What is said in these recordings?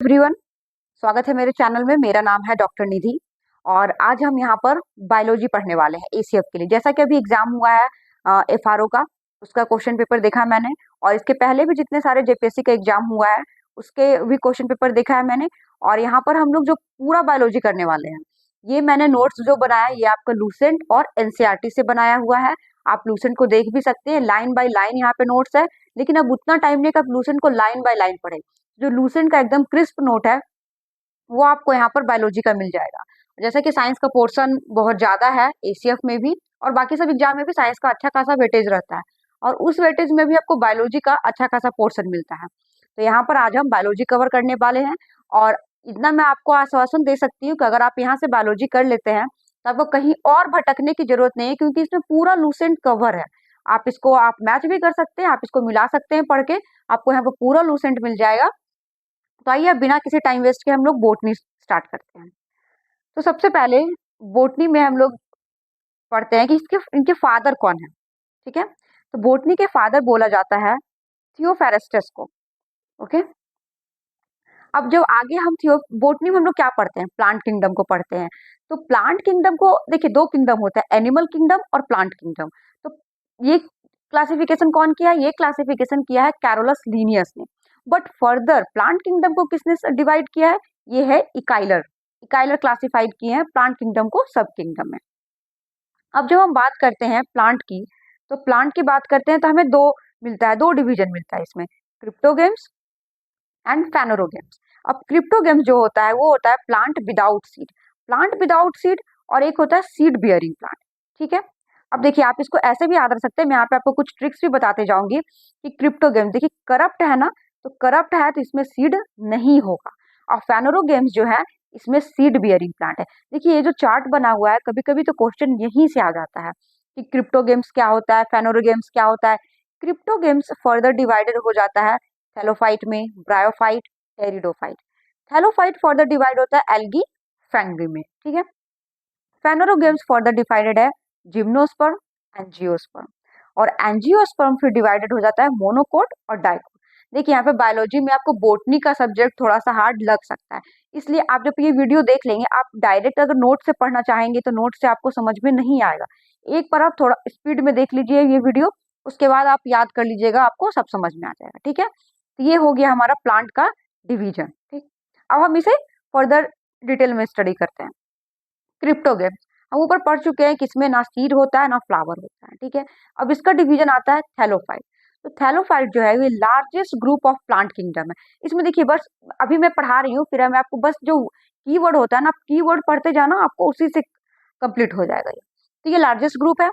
Everyone, स्वागत है मेरे चैनल में। मेरा नाम है डॉक्टर निधि और आज हम यहाँ पर बायोलॉजी पढ़ने वाले हैं एसीएफ के लिए। जैसा कि अभी एग्जाम हुआ है एफआरओ का, उसका क्वेश्चन पेपर देखा मैंने, और इसके पहले भी जितने सारे जेपीएससी का एग्जाम हुआ है उसके भी क्वेश्चन पेपर देखा है मैंने। और यहाँ पर हम लोग जो पूरा बायोलॉजी करने वाले हैं, ये मैंने नोट्स जो बनाया है ये आपका लूसेंट और एनसीईआरटी से बनाया हुआ है। आप लूसेंट को देख भी सकते हैं, लाइन बाय लाइन यहाँ पे नोट्स है। लेकिन अब उतना टाइम नहीं कि आप लूसेंट को लाइन बाय लाइन पढ़े। जो लूसेंट का एकदम क्रिस्प नोट है वो आपको यहाँ पर बायोलॉजी का मिल जाएगा। जैसा कि साइंस का पोर्शन बहुत ज्यादा है एसीएफ में भी, और बाकी सब एग्जाम में भी साइंस का अच्छा खासा वेटेज रहता है, और उस वेटेज में भी आपको बायोलॉजी का अच्छा खासा पोर्शन मिलता है। तो यहाँ पर आज हम बायोलॉजी कवर करने वाले हैं। और इतना मैं आपको आश्वासन दे सकती हूँ कि अगर आप यहाँ से बायोलॉजी कर लेते हैं तो आपको कहीं और भटकने की जरूरत नहीं है, क्योंकि इसमें पूरा लूसेंट कवर है। आप मैच भी कर सकते हैं, आप इसको मिला सकते हैं पढ़ के, आपको यहाँ पर पूरा लूसेंट मिल जाएगा। तो आइए अब बिना किसी टाइम वेस्ट के हम लोग बोटनी स्टार्ट करते हैं। तो सबसे पहले बोटनी में हम लोग पढ़ते हैं कि इसके इनके फादर कौन है। ठीक है, तो बोटनी के फादर बोला जाता है थियोफेरेस्टस को। ओके, अब जब आगे हम थियो बोटनी में हम लोग क्या पढ़ते हैं, प्लांट किंगडम को पढ़ते हैं। तो प्लांट किंगडम को देखिए, दो किंगडम होता है, एनिमल किंगडम और प्लांट किंगडम। तो ये क्लासिफिकेशन कौन किया है? ये क्लासिफिकेशन किया है कैरोलस लीनियस ने। बट फर्दर प्लांट किंगडम को किसने डिवाइड किया है? ये है इकाइलर। इकाइलर क्लासिफाइड किए हैं प्लांट किंगडम को सब किंगडम में। अब जब हम बात करते हैं प्लांट की, तो प्लांट की बात करते हैं तो हमें दो मिलता है, दो डिवीजन मिलता है इसमें, क्रिप्टोगेम्स एंड फेनोरोगेम्स। अब क्रिप्टोगेम्स जो होता है वो होता है plant without seed, plant without seed, और एक होता है सीड बियरिंग प्लांट। ठीक है, अब देखिए आप इसको ऐसे भी याद रख सकते हैं, मैं यहाँ पे आपको कुछ ट्रिक्स भी बताते जाऊंगी कि क्रिप्टोगेम्स देखिए करप्ट है ना, तो करप्ट है तो इसमें सीड नहीं होगा। और फेनोरोगेम्स जो है इसमें सीड बियरिंग प्लांट है। देखिए ये जो चार्ट बना हुआ है, कभी कभी तो क्वेश्चन यहीं से आ जाता है कि क्रिप्टोगेम्स क्या होता है, फेनोरोगेम्स क्या होता है। क्रिप्टोगेम्स फर्दर डिवाइडेड हो जाता है थैलोफाइट में, bryophyte, pteridophyte. Thallophyte further divide होता है एल्गी, फैंगी में। ठीक है, फेनोरोगेम्स फर्दर डिवाइडेड है जिम्नोस्पर्म, एंजियोस्पर्म, और एंजियोस्पर्म फिर डिवाइडेड हो जाता है मोनोकोट और डाइकोट। देखिए यहाँ पे बायोलॉजी में आपको बोटनी का सब्जेक्ट थोड़ा सा हार्ड लग सकता है, इसलिए आप जब ये वीडियो देख लेंगे, आप डायरेक्ट अगर नोट से पढ़ना चाहेंगे तो नोट से आपको समझ में नहीं आएगा। एक बार आप थोड़ा स्पीड में देख लीजिए ये वीडियो, उसके बाद आप याद कर लीजिएगा, आपको सब समझ में आ जाएगा। ठीक है, तो ये हो गया हमारा प्लांट का डिवीजन। ठीक, अब हम इसे फर्दर डिटेल में स्टडी करते हैं। क्रिप्टोगेम्स हम ऊपर पढ़ चुके हैं कि इसमें ना सीड होता है ना फ्लावर होता है। ठीक है, अब इसका डिवीजन आता है थैलोफाइट। तो थैलोफाइट जो है ये largest group of plant kingdom है। इसमें देखिए बस अभी मैं पढ़ा रही हूँ, फिर मैं आपको बस जो कीवर्ड होता है ना, कीवर्ड पढ़ते जाना, आपको उसी से कंप्लीट हो जाएगा ये। तो ये लार्जेस्ट ग्रुप है।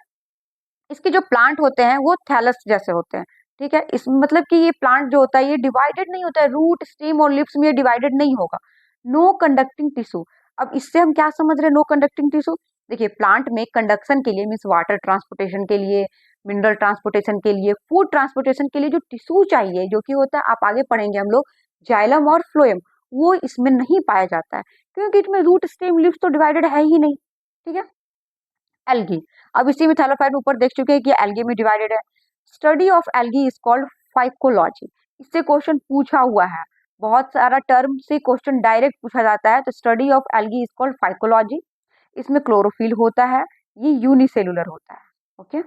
इसके जो प्लांट होते हैं वो थैलस जैसे होते हैं। ठीक है, इस मतलब कि ये प्लांट जो होता है ये डिवाइडेड नहीं होता है, रूट, स्टेम और लिप्स में ये डिवाइडेड नहीं होगा। No conducting tissue. अब इससे हम क्या समझ रहे हैं नो कंडक्टिंग टिश्यू? देखिए प्लांट में कंडक्शन के लिए मीन्स वाटर ट्रांसपोर्टेशन के लिए, मिनरल ट्रांसपोर्टेशन के लिए, फूड ट्रांसपोर्टेशन के लिए जो टिश्यू चाहिए, जो कि होता है, आप आगे पढ़ेंगे हम लोग, जाइलम और फ्लोएम, वो इसमें नहीं पाया जाता है, क्योंकि इसमें रूट, स्टेम, लिप्स तो डिवाइडेड है ही नहीं। ठीक है, एल्गी, अब इसी में थैलोफाइट ऊपर देख चुके हैं कि एल्गी में डिवाइडेड है। Study of algae is called phycology. इससे क्वेश्चन पूछा हुआ है, बहुत सारा टर्म से क्वेश्चन डायरेक्ट पूछा जाता है। तो study of algae is called phycology. इसमें क्लोरोफिल होता है, ये यूनिसेलुलर होता है। ओके,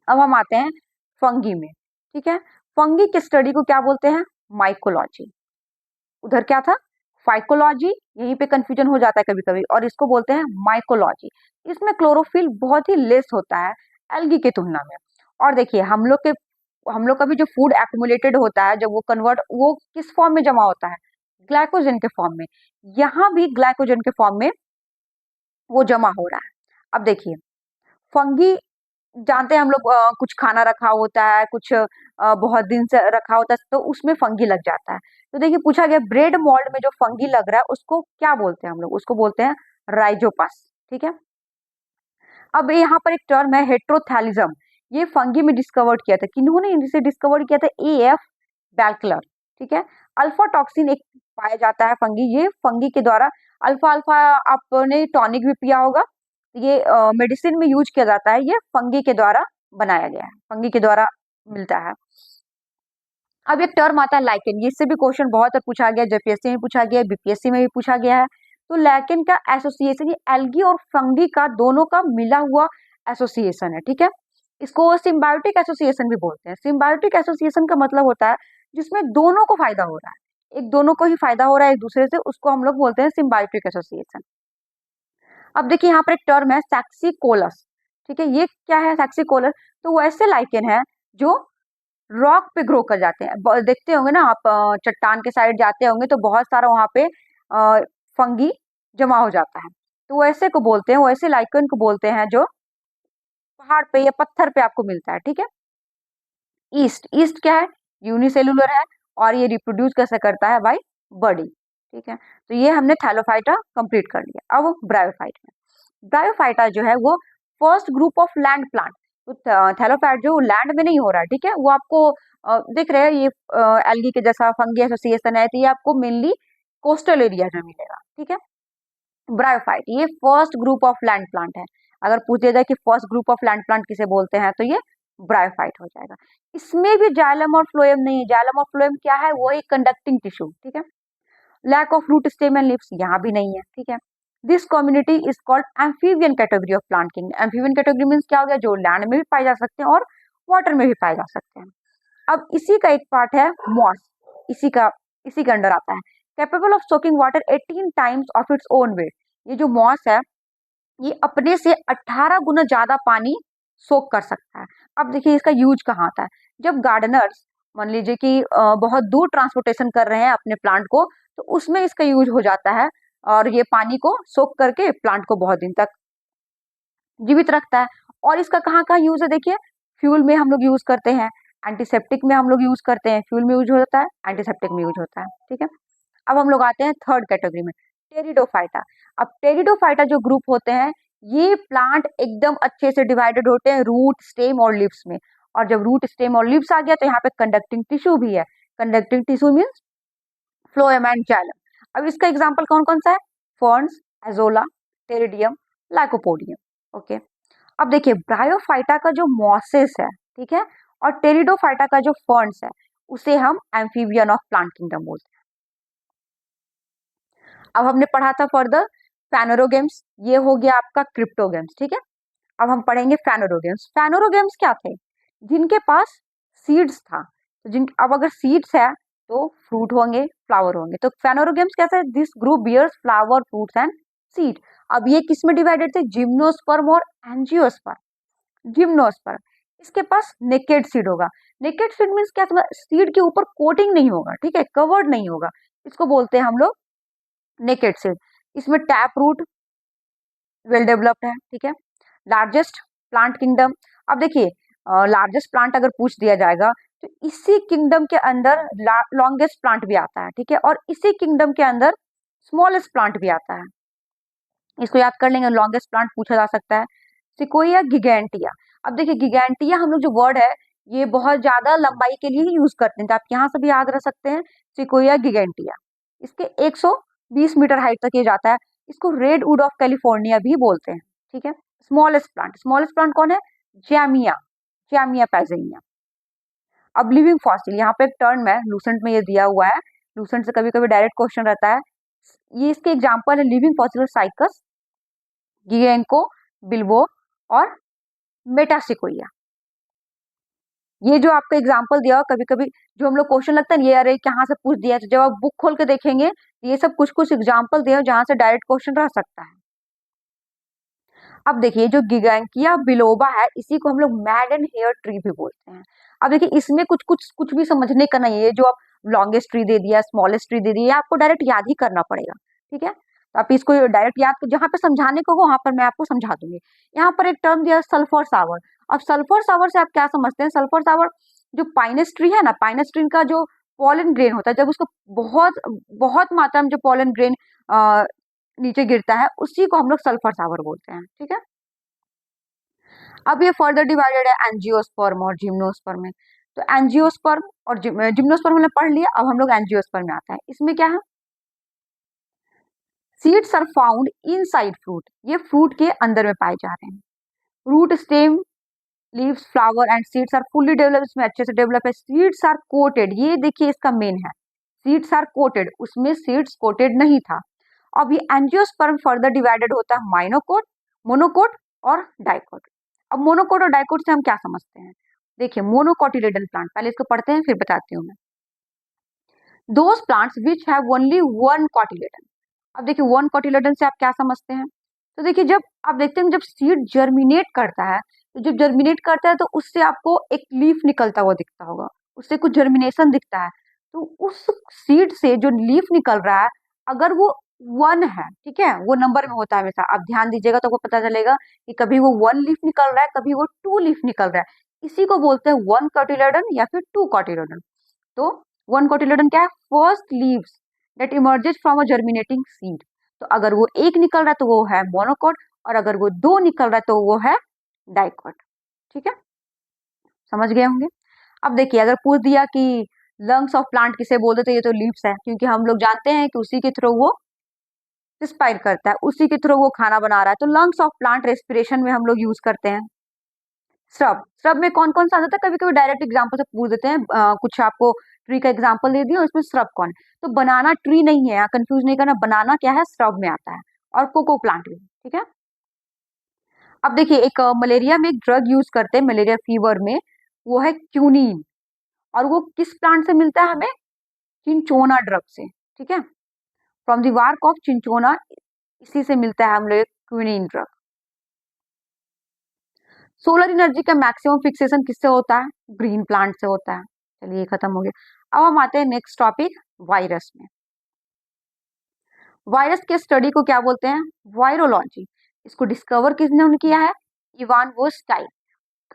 अब हम आते हैं फंगी में। ठीक है, फंगी के स्टडी को क्या बोलते हैं? माइकोलॉजी। उधर क्या था? फाइकोलॉजी, यहीं पे कंफ्यूजन हो जाता है कभी कभी, और इसको बोलते हैं माइकोलॉजी। इसमें क्लोरोफिल बहुत ही लेस होता है एल्गी के तुलना में। और देखिए हम लोग का भी जो फूड एक्युमुलेटेड होता है, जब वो कन्वर्ट, वो किस फॉर्म में जमा होता है? ग्लाइकोजन के फॉर्म में। यहाँ भी ग्लाइकोजन के फॉर्म में वो जमा हो रहा है। अब देखिए फंगी, जानते हैं हम लोग, कुछ खाना रखा होता है, कुछ बहुत दिन से रखा होता है, तो उसमें फंगी लग जाता है। तो देखिए पूछा गया ब्रेड मोल्ड में जो फंगी लग रहा है उसको क्या बोलते हैं हम लोग? उसको बोलते हैं राइजोपस। ठीक है, अब यहाँ पर एक टर्म है हेट्रोथैलिज्म। ये फंगी में डिस्कवर्ड किया था, किन्होंने इसे डिस्कवर किया था? एएफ बैल्कलर। ठीक है, अल्फा टॉक्सिन एक पाया जाता है फंगी, ये फंगी के द्वारा, अल्फा अल्फा आपने टॉनिक भी पिया होगा, ये मेडिसिन में यूज किया जाता है, ये फंगी के द्वारा बनाया गया है, फंगी के द्वारा मिलता है। अब एक टर्म आता है लाइकेन, इससे भी क्वेश्चन बहुत पूछा गया, जेपीएससी में पूछा गया, बीपीएससी में भी पूछा गया है। तो लाइकेन का एसोसिएशन, ये एल्गी और फंगी का दोनों का मिला हुआ एसोसिएशन है, ठीक है। इसको सिम्बायोटिक एसोसिएशन भी बोलते हैं। सिम्बायोटिक एसोसिएशन का मतलब होता है जिसमें दोनों को फायदा हो रहा है, एक दोनों को ही फायदा हो रहा है एक दूसरे से, उसको हम लोग बोलते हैं सिम्बायोटिक एसोसिएशन। अब देखिए यहाँ पर एक टर्म है सैक्सिकोलस, ठीक है। ये क्या है सैक्सिकोलस? तो वो ऐसे लाइकेन है जो रॉक पे ग्रो कर जाते हैं। देखते होंगे ना आप, चट्टान के साइड जाते होंगे तो बहुत सारा वहां पे फंगी जमा हो जाता है, तो वो ऐसे को बोलते हैं, वो ऐसे लाइकन को बोलते हैं जो पहाड़ पे या पत्थर पे आपको मिलता है, ठीक है। ईस्ट, ईस्ट क्या है? यूनिसेलुलर है, और ये रिप्रोड्यूस कैसे करता है? बाय बॉडी, ठीक है। तो ये हमने थैलोफाइटा कंप्लीट कर लिया। अब ब्रायोफाइट में, ब्रायोफाइटा जो है वो first group of land plant. तो थैलोफाइट जो लैंड में नहीं हो रहा है, ठीक है, वो आपको दिख रहे हैं, ये एल्गी के जैसा फंगी एसोसिएशन है, तो ये आपको मेनली कोस्टल एरिया में मिलेगा, ठीक है। ब्रायोफाइट ये first group of land plant है। अगर पूछे जाए कि first group of land plant किसे बोलते हैं, तो ये ब्रायोफाइट हो जाएगा। इसमें भी जाइलम और फ्लोएम नहीं है। जाइलम और फ्लोएम क्या है? वो एक कंडक्टिंग टिश्यू, ठीक है। Lack of root stem and leaves यहाँ भी नहीं है, ठीक है। This community is called amphibian category of plant kingdom. Amphibian category means क्या हो गया? जो लैंड में भी पाए जा सकते हैं और वाटर में भी पाए जा सकते हैं। अब इसी का एक पार्ट है मॉस, इसी के अंडर आता है। Capable of soaking water 18 times of its own wait. ये जो मॉस है ये अपने से 18 गुना ज्यादा पानी सोक कर सकता है। अब देखिए इसका यूज कहाँ आता है? जब गार्डनर्स मान लीजिए कि बहुत दूर ट्रांसपोर्टेशन कर रहे हैं अपने प्लांट को, तो उसमें इसका यूज हो जाता है, और ये पानी को सोक करके प्लांट को बहुत दिन तक जीवित रखता है। और इसका कहाँ कहाँ यूज है? देखिए फ्यूल में हम लोग यूज करते हैं, एंटीसेप्टिक में हम लोग यूज करते हैं, फ्यूल में यूज होता है, एंटीसेप्टिक में यूज होता है, ठीक है। अब हम लोग आते हैं थर्ड कैटेगरी में, टेरिडोफाइटा। अब टेरिडोफाइटा जो ग्रुप होते हैं, ये प्लांट एकदम अच्छे से डिवाइडेड होते हैं रूट, स्टेम और लिव्स में। और जब रूट, स्टेम और लिव्स आ गया तो यहाँ पे कंडक्टिंग टिश्यू भी है। Conducting tissue means phloem and xylem. अब इसका एग्जाम्पल कौन कौन सा है? Ferns, azolla, Pteridium, lycopodium, okay. अब देखिए ब्रायोफाइटा का जो मॉसेस है, ठीक है, और टेरिडोफाइटा का जो फर्न्स है, उसे हम एम्फीबियन ऑफ प्लांट किंगडम बोलते हैं। अब हमने पढ़ा था फर्दर फैनोरोगेम्स, ये हो गया आपका क्रिप्टोगेम्स, ठीक है। अब हम पढ़ेंगे फैनोरोगेम्स। फैनोरोगेम्स क्या थे? जिनके पास सीड्स था, तो जिन अब अगर सीड्स है तो फ्रूट होंगे, फ्लावर होंगे। तो फैनोरोगेम्स कैसा है? This group bears flower, fruits and seed. अब ये किस में डिवाइडेड थे? जिम्नोस्पर्म और एंजियोस्पर्म। जिम्नोस्पर्म, इसके पास नेकेड सीड होगा। नेकेड सीड मीन्स क्या? सीड के ऊपर कोटिंग नहीं होगा, ठीक है, कवर्ड नहीं होगा, इसको बोलते हैं हम लोग नेकेड सीड। इसमें टैप रूट वेल डेवलप्ड है, ठीक है। लार्जेस्ट प्लांट किंगडम, अब देखिए लार्जेस्ट प्लांट अगर पूछ दिया जाएगा तो इसी किंगडम के अंदर लॉन्गेस्ट प्लांट भी आता है, ठीक है, और इसी किंगडम के अंदर स्मॉलेस्ट प्लांट भी आता है। इसको याद कर लेंगे, लॉन्गेस्ट प्लांट पूछा जा सकता है। सिकोया गिगेंटिया। अब देखिए गिगेंटिया हम लोग जो वर्ड है ये बहुत ज्यादा लंबाई के लिए ही यूज करते हैं, तो आप यहाँ से भी याद रख सकते हैं सिकोया गिगेंटिया। इसके 120 मीटर हाइट तक ये जाता है। इसको रेड वुड ऑफ कैलिफोर्निया भी बोलते हैं, ठीक है। स्मॉलेस्ट प्लांट कौन है? जैमिया, जैमिया पैजेनिया। अब लिविंग फॉसिल, यहाँ पे एक टर्म है लूसेंट में ये दिया हुआ है, लूसेंट से कभी कभी डायरेक्ट क्वेश्चन रहता है। ये इसके एग्जाम्पल है लिविंग फॉसिल साइकस, गिगेंको बिल्बो और मेटासिकोइया। ये जो आपका एग्जाम्पल दिया हो कभी कभी जो हम लोग क्वेश्चन लगता है ये अरे कहाँ से पूछ दिया है, तो जब आप बुक खोल के देखेंगे ये सब कुछ कुछ एग्जाम्पल दिए हो जहां से डायरेक्ट क्वेश्चन रह सकता है। अब देखिए जो गिगैंकिया बिलोबा है इसी को हम लोग मैडन हेयर ट्री भी बोलते हैं। अब देखिए इसमें कुछ कुछ कुछ भी समझने का नहीं है, ये जो आप लॉन्गेस्ट ट्री दे दिया, स्मॉलेस्ट ट्री दे दिया, आपको डायरेक्ट याद ही करना पड़ेगा, ठीक है। तो आप इसको डायरेक्ट याद, जहाँ पे समझाने को हो वहां पर मैं आपको समझा दूंगी। यहाँ पर एक टर्म दिया सल्फर सावर। अब सल्फर सावर से आप क्या समझते हैं? सल्फर सावर जो पाइनस ट्री है ना, पाइनस ट्री का जो पॉलन ग्रेन होता है, जब उसको बहुत बहुत मात्रा में जो पॉलन ग्रेन नीचे गिरता है उसी को हम लोग सल्फर सावर बोलते हैं, ठीक है। अब ये फर्दर डिवाइडेड है एंजियोस्पर्म और जिम्नोस्पर्म में। तो एंजियोस्पर्म और जिम्नोस्पर्म हमने पढ़ लिया, अब हम लोग एंजियोस्पर्म में आता है। इसमें क्या है? Seeds are found inside fruit, ये फ्रूट के अंदर में पाए जा रहे हैं। Root, stem leaves, flower and seeds are fully develop, इसमें अच्छे से डेवलप है। सीड्स आर कोटेड, ये देखिए इसका मेन है, सीड्स आर कोटेड, उसमें सीड्स कोटेड नहीं था। अब ये एंजियोस्पर्म फर्दर डिवाइडेड होता है माइनोकोट, मोनोकोट और डाइकोट। अब मोनोकोट और डाइकोट से हम क्या समझते हैं? देखिए मोनोकोटिलेडन प्लांट, पहले इसको पढ़ते हैं फिर बताती हूँ मैं। Those plants which have only one cotyledon. अब देखिए वन कोटिलेडन से आप क्या समझते हैं? तो देखिए जब आप देखते हैं जब सीड जर्मिनेट करता है, तो जब जर्मिनेट करता है तो उससे आपको एक लीफ निकलता हुआ दिखता होगा, उससे कुछ जर्मिनेशन दिखता है। तो उस सीड से जो लीफ निकल रहा है, अगर वो वन है, ठीक है, वो नंबर में होता है हमेशा, आप ध्यान दीजिएगा तो आपको पता चलेगा कि कभी वो वन लीफ निकल रहा है, कभी वो टू लीफ निकल रहा है। इसी को बोलते हैं वन कोटिलेडन या फिर टू कोटिलेडन। तो वन कोटिलेडन क्या है? First leaves that emerges from a germinating seed. तो अगर वो एक निकल रहा है तो वो है मोनोकोट, और अगर वो दो निकल रहा है तो वो है डाइकोट। ठीक है, समझ गए होंगे। अब देखिए अगर पूछ दिया कि लंग्स ऑफ प्लांट किसे बोलते, तो ये तो लीव्स है, क्योंकि हम लोग जानते हैं कि उसी के थ्रू वो रिस्पायर करता है, उसी के थ्रू वो खाना बना रहा है। तो लंग्स ऑफ प्लांट रेस्पिरेशन में हम लोग यूज करते हैं। श्रब, श्रब में कौन कौन सा आ जाता है? कभी कभी डायरेक्ट एग्जाम्पल से पूछ देते हैं, कुछ आपको ट्री का एग्जाम्पल दे दिया, उसमें श्रब कौन है? तो बनाना ट्री नहीं है, यहाँ कंफ्यूज नहीं करना, बनाना क्या है? श्रब में आता है। और कोको प्लांट भी, ठीक है। अब देखिए एक मलेरिया में एक ड्रग यूज करते हैं मलेरिया फीवर में, वो है क्यूनिन। और वो किस प्लांट से मिलता है हमें? चिंचोना ड्रग से, ठीक है, फ्रॉम द वार्क ऑफ चिंचोना, इसी से मिलता है हम लोग क्यूनिन ड्रग। सोलर एनर्जी का मैक्सिमम फिक्सेशन किससे होता है? ग्रीन प्लांट से होता है। चलिए खत्म हो गया। अब हम आते हैं नेक्स्ट टॉपिक, वायरस में। वायरस के स्टडी को क्या बोलते हैं? वायरोलॉजी। इसको डिस्कवर किसने किया है? इवान वोस्टाइन।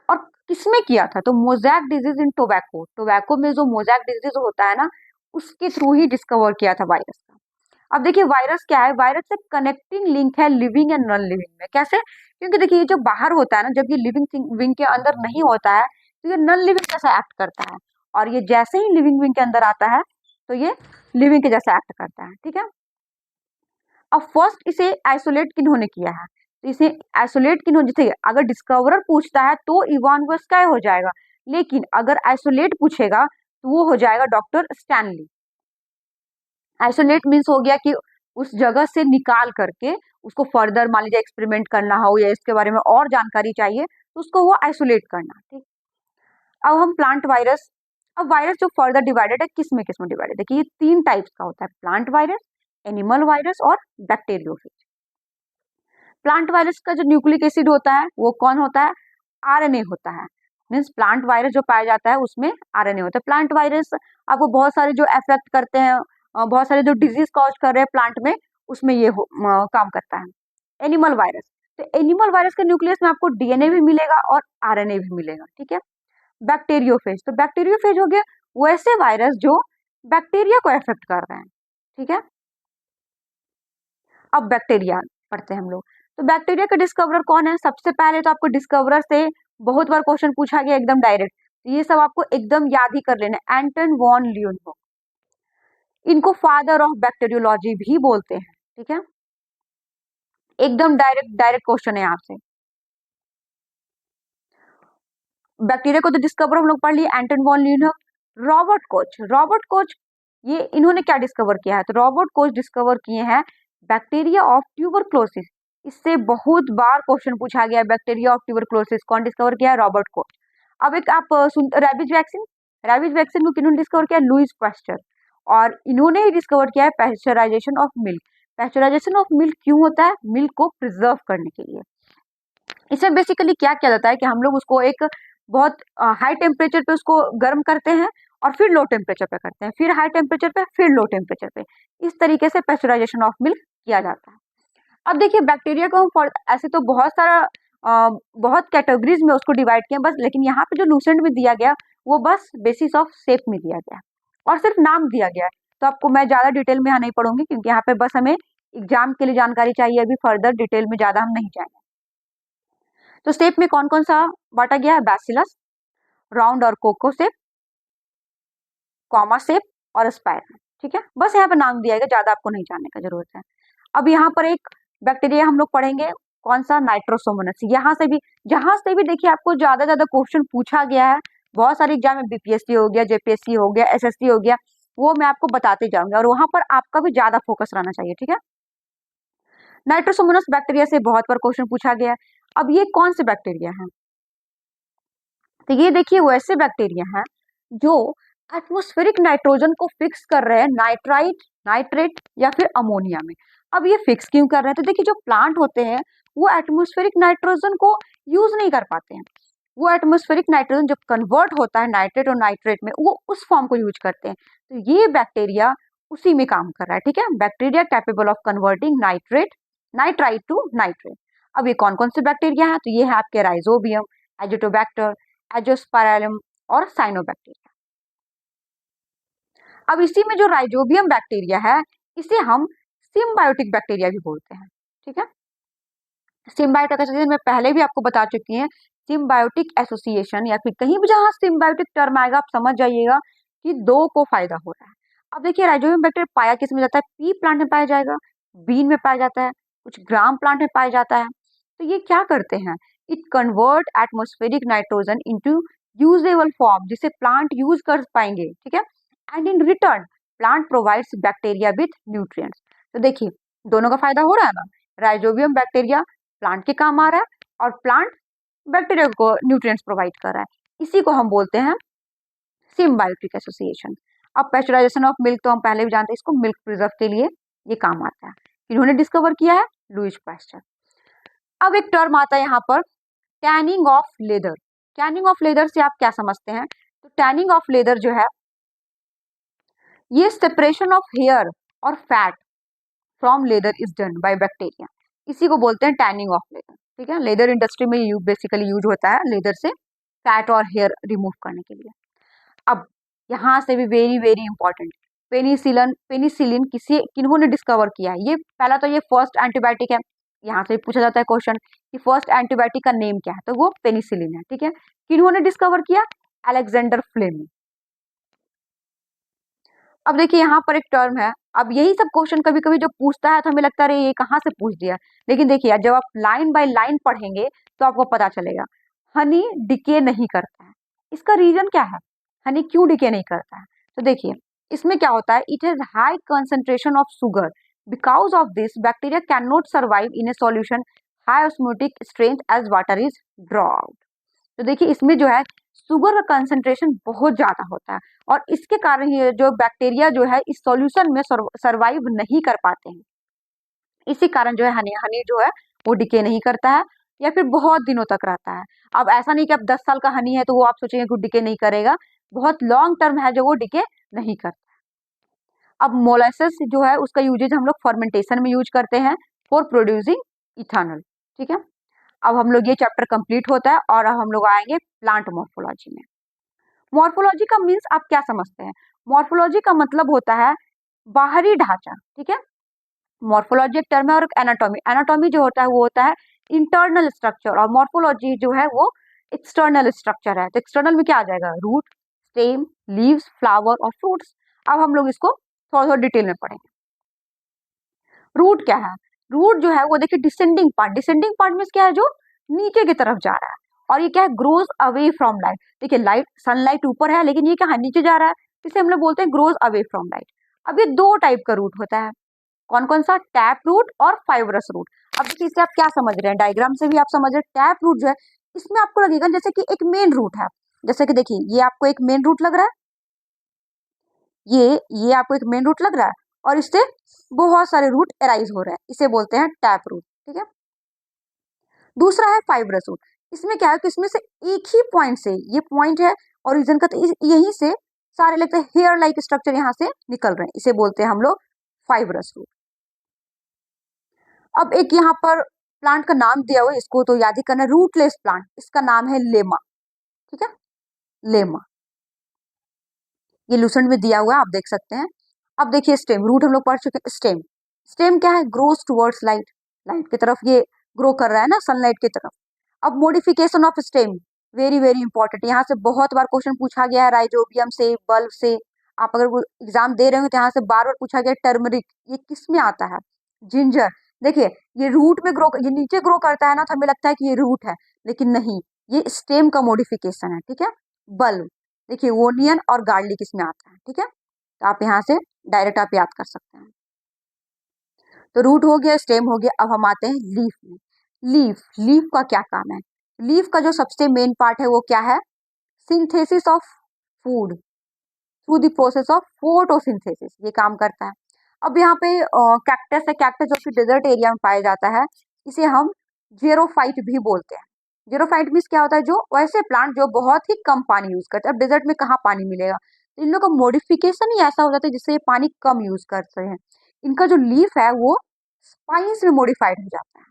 और किसमें किया था? तो mosaic disease in tobacco, tobacco में जो मोजैक डिजीज होता है ना, उसके थ्रू ही डिस्कवर किया था वायरस का। अब देखिए वायरस क्या है? वायरस से कनेक्टिंग लिंक है लिविंग एंड नॉन लिविंग में। कैसे? क्योंकि देखिए ये जो बाहर होता है ना, जब ये लिविंग विंग के अंदर नहीं होता है तो ये नॉन लिविंग जैसा एक्ट करता है, और ये जैसे ही लिविंग विंग के अंदर आता है तो ये लिविंग के जैसा एक्ट करता है, ठीक है। अब फर्स्ट इसे आइसोलेट किन्होंने किया है? तो इसे आइसोलेट किन्होंने, जैसे अगर डिस्कवरर पूछता है तो इवान वोस्काय हो जाएगा, लेकिन अगर आइसोलेट पूछेगा तो वो हो जाएगा डॉक्टर स्टैनली। आइसोलेट मीन्स हो गया कि उस जगह से निकाल करके उसको फर्दर मान लीजिए एक्सपेरिमेंट करना हो या इसके बारे में और जानकारी चाहिए तो उसको वो आइसोलेट करना, ठीक। अब हम प्लांट वायरस, अब वायरस जो फर्दर डिवाइडेड है, किस में डिवाइडेड है? देखिए ये तीन टाइप्स का होता है, प्लांट वायरस, एनिमल वायरस और बैक्टीरियोफेज। प्लांट वायरस का जो न्यूक्लिक एसिड होता है वो कौन होता है? आरएनए होता है। मीन्स प्लांट वायरस जो पाया जाता है उसमें आरएनए होता है। प्लांट वायरस आपको बहुत सारे जो अफेक्ट करते हैं, बहुत सारे जो डिजीज कॉज कर रहे हैं प्लांट में, उसमें ये काम करता है। एनिमल वायरस, तो एनिमल वायरस के न्यूक्लियस में आपको डीएनए भी मिलेगा और आरएनए भी मिलेगा, ठीक है। बैक्टीरियोफेज, तो बैक्टीरियोफेज हो गया वैसे वायरस जो बैक्टीरिया को अफेक्ट कर रहे हैं, ठीक है। अब बैक्टीरिया पढ़ते हैं हम लोग। तो बैक्टीरिया का डिस्कवरर कौन है? सबसे पहले तो आपको डिस्कवरर से बहुत बार क्वेश्चन पूछा गया एकदम डायरेक्ट, तो ये सब आपको एकदम याद ही कर लेना है, एंटन वॉन ल्यूनहोक। इनको फादर ऑफ बैक्टीरियोलॉजी भी बोलते हैं, ठीक है। एकदम डायरेक्ट डायरेक्ट क्वेश्चन है आपसे। बैक्टीरिया को तो डिस्कवर हम लोग पढ़ लिए, Anton von Leeuwenhoek. Robert Koch, Robert Koch, ये इन्होंने क्या डिस्कवर किया है? तो रॉबर्ट कोच डिस्कवर किए हैं बैक्टीरिया ऑफ ट्यूबरक्लोसिस। इससे बहुत बार क्वेश्चन पूछा गया है, बैक्टीरिया ऑफ ट्यूबरक्लोसिस कौन डिस्कवर किया है? Robert Koch. अब एक आप सुन, रैबिज वैक्सीन, रैबिज वैक्सीन को किन्होंने डिस्कवर किया? Louis Pasteur. और इन्होंने ही डिस्कवर किया है pasteurization of milk. Pasteurization of milk क्यों होता है? मिल्क को प्रिजर्व करने के लिए। इसमें बेसिकली क्या किया जाता है कि हम लोग उसको एक बहुत हाई टेम्परेचर पे उसको गर्म करते हैं और फिर लो टेम्परेचर पे करते हैं, फिर हाई टेम्परेचर पे, फिर लो टेम्परेचर पे। इस तरीके से पैस्चराइजेशन ऑफ मिल्क किया जाता है। अब देखिए बैक्टीरिया को हम ऐसे तो बहुत सारा बहुत कैटेगरीज में उसको डिवाइड किया बस, लेकिन यहाँ पे जो लूसेंट में दिया गया वो बस बेसिस ऑफ शेप में दिया गया और सिर्फ नाम दिया गया है। तो आपको मैं ज्यादा डिटेल में यहाँ नहीं पढ़ूंगी, क्योंकि यहाँ पे बस हमें एग्जाम के लिए जानकारी चाहिए, अभी फर्दर डिटेल में ज्यादा हम नहीं जाएंगे। तो शेप में कौन कौन सा बांटा गया है? बैसिलस, राउंड और कोको शेप, कॉमा शेप और स्पाइरल, ठीक है। बस यहाँ पे नाम दिया गया, ज्यादा आपको नहीं जानने का जरूरत है। अब यहाँ पर एक बैक्टीरिया हम लोग पढ़ेंगे, कौन सा? नाइट्रोसोमोनस। यहाँ से भी, जहां से भी देखिए आपको ज्यादा ज्यादा क्वेश्चन पूछा गया है, बहुत सारे एग्जाम में बीपीएससी हो गया, जेपीएससी हो गया, एसएससी हो गया, वो मैं आपको बताते जाऊंगी और वहां पर आपका भी ज्यादा फोकस रहना चाहिए, ठीक है। नाइट्रोसोमोनस बैक्टीरिया से बहुत बार क्वेश्चन पूछा गया है। अब ये कौन से बैक्टीरिया है? तो ये देखिए वैसे बैक्टीरिया हैं जो एटमॉस्फेरिक नाइट्रोजन को फिक्स कर रहे हैं नाइट्राइट, नाइट्रेट या फिर अमोनिया में। अब ये फिक्स क्यों कर रहे हैं? तो देखिए जो प्लांट होते हैं वो एटमॉस्फेरिक नाइट्रोजन को यूज नहीं कर पाते हैं। वो एटमॉस्फेरिक नाइट्रोजन जब कन्वर्ट होता है नाइट्रेट और नाइट्रेट में, वो उस फॉर्म को यूज करते हैं। तो ये बैक्टीरिया उसी में काम कर रहा है, ठीक है। Bacteria capable of converting nitrate, nitrite to nitrate. अब ये कौन कौन से बैक्टीरिया हैं? तो ये है आपके राइजोबियम, एजिटोबैक्टर, एजोस्पाइरलम और साइनोबैक्टीरिया। अब इसी में जो राइजोबियम बैक्टीरिया है, इसे हम सिम्बायोटिक बैक्टीरिया भी बोलते हैं, ठीक है। सिम्बायोटिक एसोसिएशन में पहले भी आपको बता चुकी हैं। सिम्बायोटिक एसोसिएशन या फिर कहीं भी जहां सिम्बायोटिक टर्म आएगा आप समझ जाइएगा कि दो को फायदा हो रहा है। अब देखिए राइजोबियम बैक्टीरिया पाया किस में जाता है? पी प्लांट में पाया जाएगा, बीन में पाया जाता है, कुछ ग्राम प्लांट में पाया जाता है। तो ये क्या करते हैं? It convert atmospheric nitrogen into usable form, जिसे प्लांट यूज कर पाएंगे, ठीक है। And in return plant provides bacteria with nutrients. तो देखिए दोनों का फायदा हो रहा है ना। राइजोबियम बैक्टीरिया प्लांट के काम आ रहा है और प्लांट बैक्टीरिया को न्यूट्रिएंट्स प्रोवाइड कर रहा है। इसी को हम बोलते हैं सिम्बायोटिक एसोसिएशन। अब पेस्चराइजेशन ऑफ मिल्क तो हम पहले भी जानते हैं, इसको मिल्क प्रिजर्व के लिए ये काम आता है। इन्होंने डिस्कवर किया है लुईस पास्चर। अब एक टर्म आता है यहाँ पर, tanning of leather. Tanning of leather से आप क्या समझते हैं? तो टैनिंग ऑफ लेदर जो है ये सेपरेशन ऑफ हेयर और fat from leather is done by bacteria. इसी को बोलते हैं टैनिंग ऑफ लेदर, ठीक है। लेदर इंडस्ट्री में बेसिकली यूज होता है लेदर से फैट और हेयर रिमूव करने के लिए। अब यहाँ से भी very very important, penicillin. Penicillin किसी किन्होंने डिस्कवर किया है? ये पहला तो ये फर्स्ट एंटीबायोटिक है। यहाँ से पूछा जाता है क्वेश्चन कि फर्स्ट एंटीबायोटिक का नेम क्या है? तो वो पेनिसिलिन है, ठीक है। किन्होंने डिस्कवर किया? Alexander Fleming. अब देखिए यहाँ पर एक टर्म है। अब यही सब क्वेश्चन कभी कभी जो पूछता है तो हमें लगता है ये कहाँ से पूछ दिया, लेकिन देखिए जब आप लाइन बाय लाइन पढ़ेंगे तो आपको पता चलेगा। हनी डिके नहीं करता है, इसका रीजन क्या है? हनी क्यों डिके नहीं करता है? तो देखिए इसमें क्या होता है, it has high concentration of sugar, because of this bacteria can not survive in a solution high osmotic strength as water is draw out. तो देखिए इसमें जो है शुगर का कंसंट्रेशन बहुत ज्यादा होता है और इसके कारण ये जो बैक्टीरिया जो है इस सॉल्यूशन में सर्वाइव नहीं कर पाते हैं। इसी कारण जो है हनी हनी जो है वो डिके नहीं करता है या फिर बहुत दिनों तक रहता है। अब ऐसा नहीं कि अब 10 साल का हनी है तो वो आप सोचेंगे कि डिके नहीं करेगा, बहुत लॉन्ग टर्म है जो वो डिके नहीं करता। अब मोलासेस जो है उसका यूजेज हम लोग फर्मेंटेशन में यूज करते हैं फॉर प्रोड्यूसिंग इथानॉल, ठीक है। अब हम लोग ये चैप्टर कंप्लीट होता है और अब हम लोग आएंगे प्लांट मॉर्फोलॉजी में। मॉर्फोलॉजी का मीन्स आप क्या समझते हैं? मॉर्फोलॉजी का मतलब होता है बाहरी ढांचा, ठीक है। मॉर्फोलॉजी एक टर्म है और एनाटॉमी। एनाटॉमी जो होता है वो होता है इंटरनल स्ट्रक्चर और मॉर्फोलॉजी जो है वो एक्सटर्नल स्ट्रक्चर है। तो एक्सटर्नल में क्या आ जाएगा? रूट, स्टेम, लीव्स, फ्लावर और फ्रूट्स। अब हम लोग इसको थोड़ा थोड़ा डिटेल में पढ़ेंगे। रूट क्या है? रूट जो है वो देखिए डिसेंडिंग पार्ट, डिसेंडिंग पार्ट में क्या है जो नीचे की तरफ जा रहा है और ये क्या है? Grows away from light. देखिए लाइट, सनलाइट ऊपर है लेकिन ये क्या है? नीचे जा रहा है, इसे हम लोग बोलते हैं ग्रोज अवे फ्रॉम लाइट। अब ये दो टाइप का रूट होता है, कौन कौन सा? टैप रूट और फाइब्रस रूट। अब देखिए इससे आप क्या समझ रहे हैं? डायग्राम से भी आप समझ रहे हैं। टैप रूट जो है इसमें आपको लगेगा जैसे कि एक मेन रूट है, जैसे कि देखिए ये आपको एक मेन रूट लग रहा है, ये आपको एक मेन रूट लग रहा है और इससे बहुत सारे रूट एराइज हो रहे हैं, इसे बोलते हैं टैप रूट, ठीक है। दूसरा है फाइब्रस रूट। इसमें क्या है कि इसमें से एक ही पॉइंट से, ये पॉइंट है ओरिजिन का, तो यहीं से सारे लगते हैं हेयर लाइक स्ट्रक्चर यहाँ से निकल रहे हैं, इसे बोलते हैं हम लोग फाइब्रस रूट। अब एक यहाँ पर प्लांट का नाम दिया हुआ है, इसको तो याद ही करना, रूटलेस प्लांट, इसका नाम है लेमा, ठीक है, लेमा। ये लूसेंट में दिया हुआ है, आप देख सकते हैं। अब देखिए स्टेम, रूट हम लोग पढ़ चुके हैं। स्टेम, स्टेम क्या है? ग्रोस टुवर्ड्स लाइट, लाइट की तरफ ये ग्रो कर रहा है ना, सनलाइट की तरफ। अब modification of stem, very very important, यहाँ से बहुत बार क्वेश्चन पूछा गया है राइजोबियम से, बल्ब से। आप अगर एग्जाम दे रहे हो तो यहाँ से बार बार पूछा गया टर्मरिक, ये किस में आता है? जिंजर, देखिए ये रूट में ग्रो, ये नीचे ग्रो करता है ना, तो हमें लगता है कि ये रूट है, लेकिन नहीं, ये स्टेम का मॉडिफिकेशन है, ठीक है। बल्ब, देखिए ओनियन और गार्लिक इसमें आता है, ठीक है। तो आप यहाँ से डायरेक्ट आप याद कर सकते हैं। तो रूट हो गया, स्टेम हो गया, अब हम आते हैं लीफ में। लीफ, लीफ का क्या काम है? लीफ का जो सबसे मेन पार्ट है वो क्या है? Synthesis of food through the process of photosynthesis, ये काम करता है। अब यहाँ पे कैक्टस है, कैक्टस जो कि डेजर्ट एरिया में पाया जाता है, इसे हम जेरोफाइट भी बोलते हैं। जेरोफाइट मीन्स क्या होता है? जो वैसे प्लांट जो बहुत ही कम पानी यूज करते हैं। अब डेजर्ट में कहाँ पानी मिलेगा, तो इन लोगों का मॉडिफिकेशन ही ऐसा हो जाता है जिससे ये पानी कम यूज करते हैं। इनका जो लीफ है वो स्पाइस में मॉडिफाइड हो जाता है।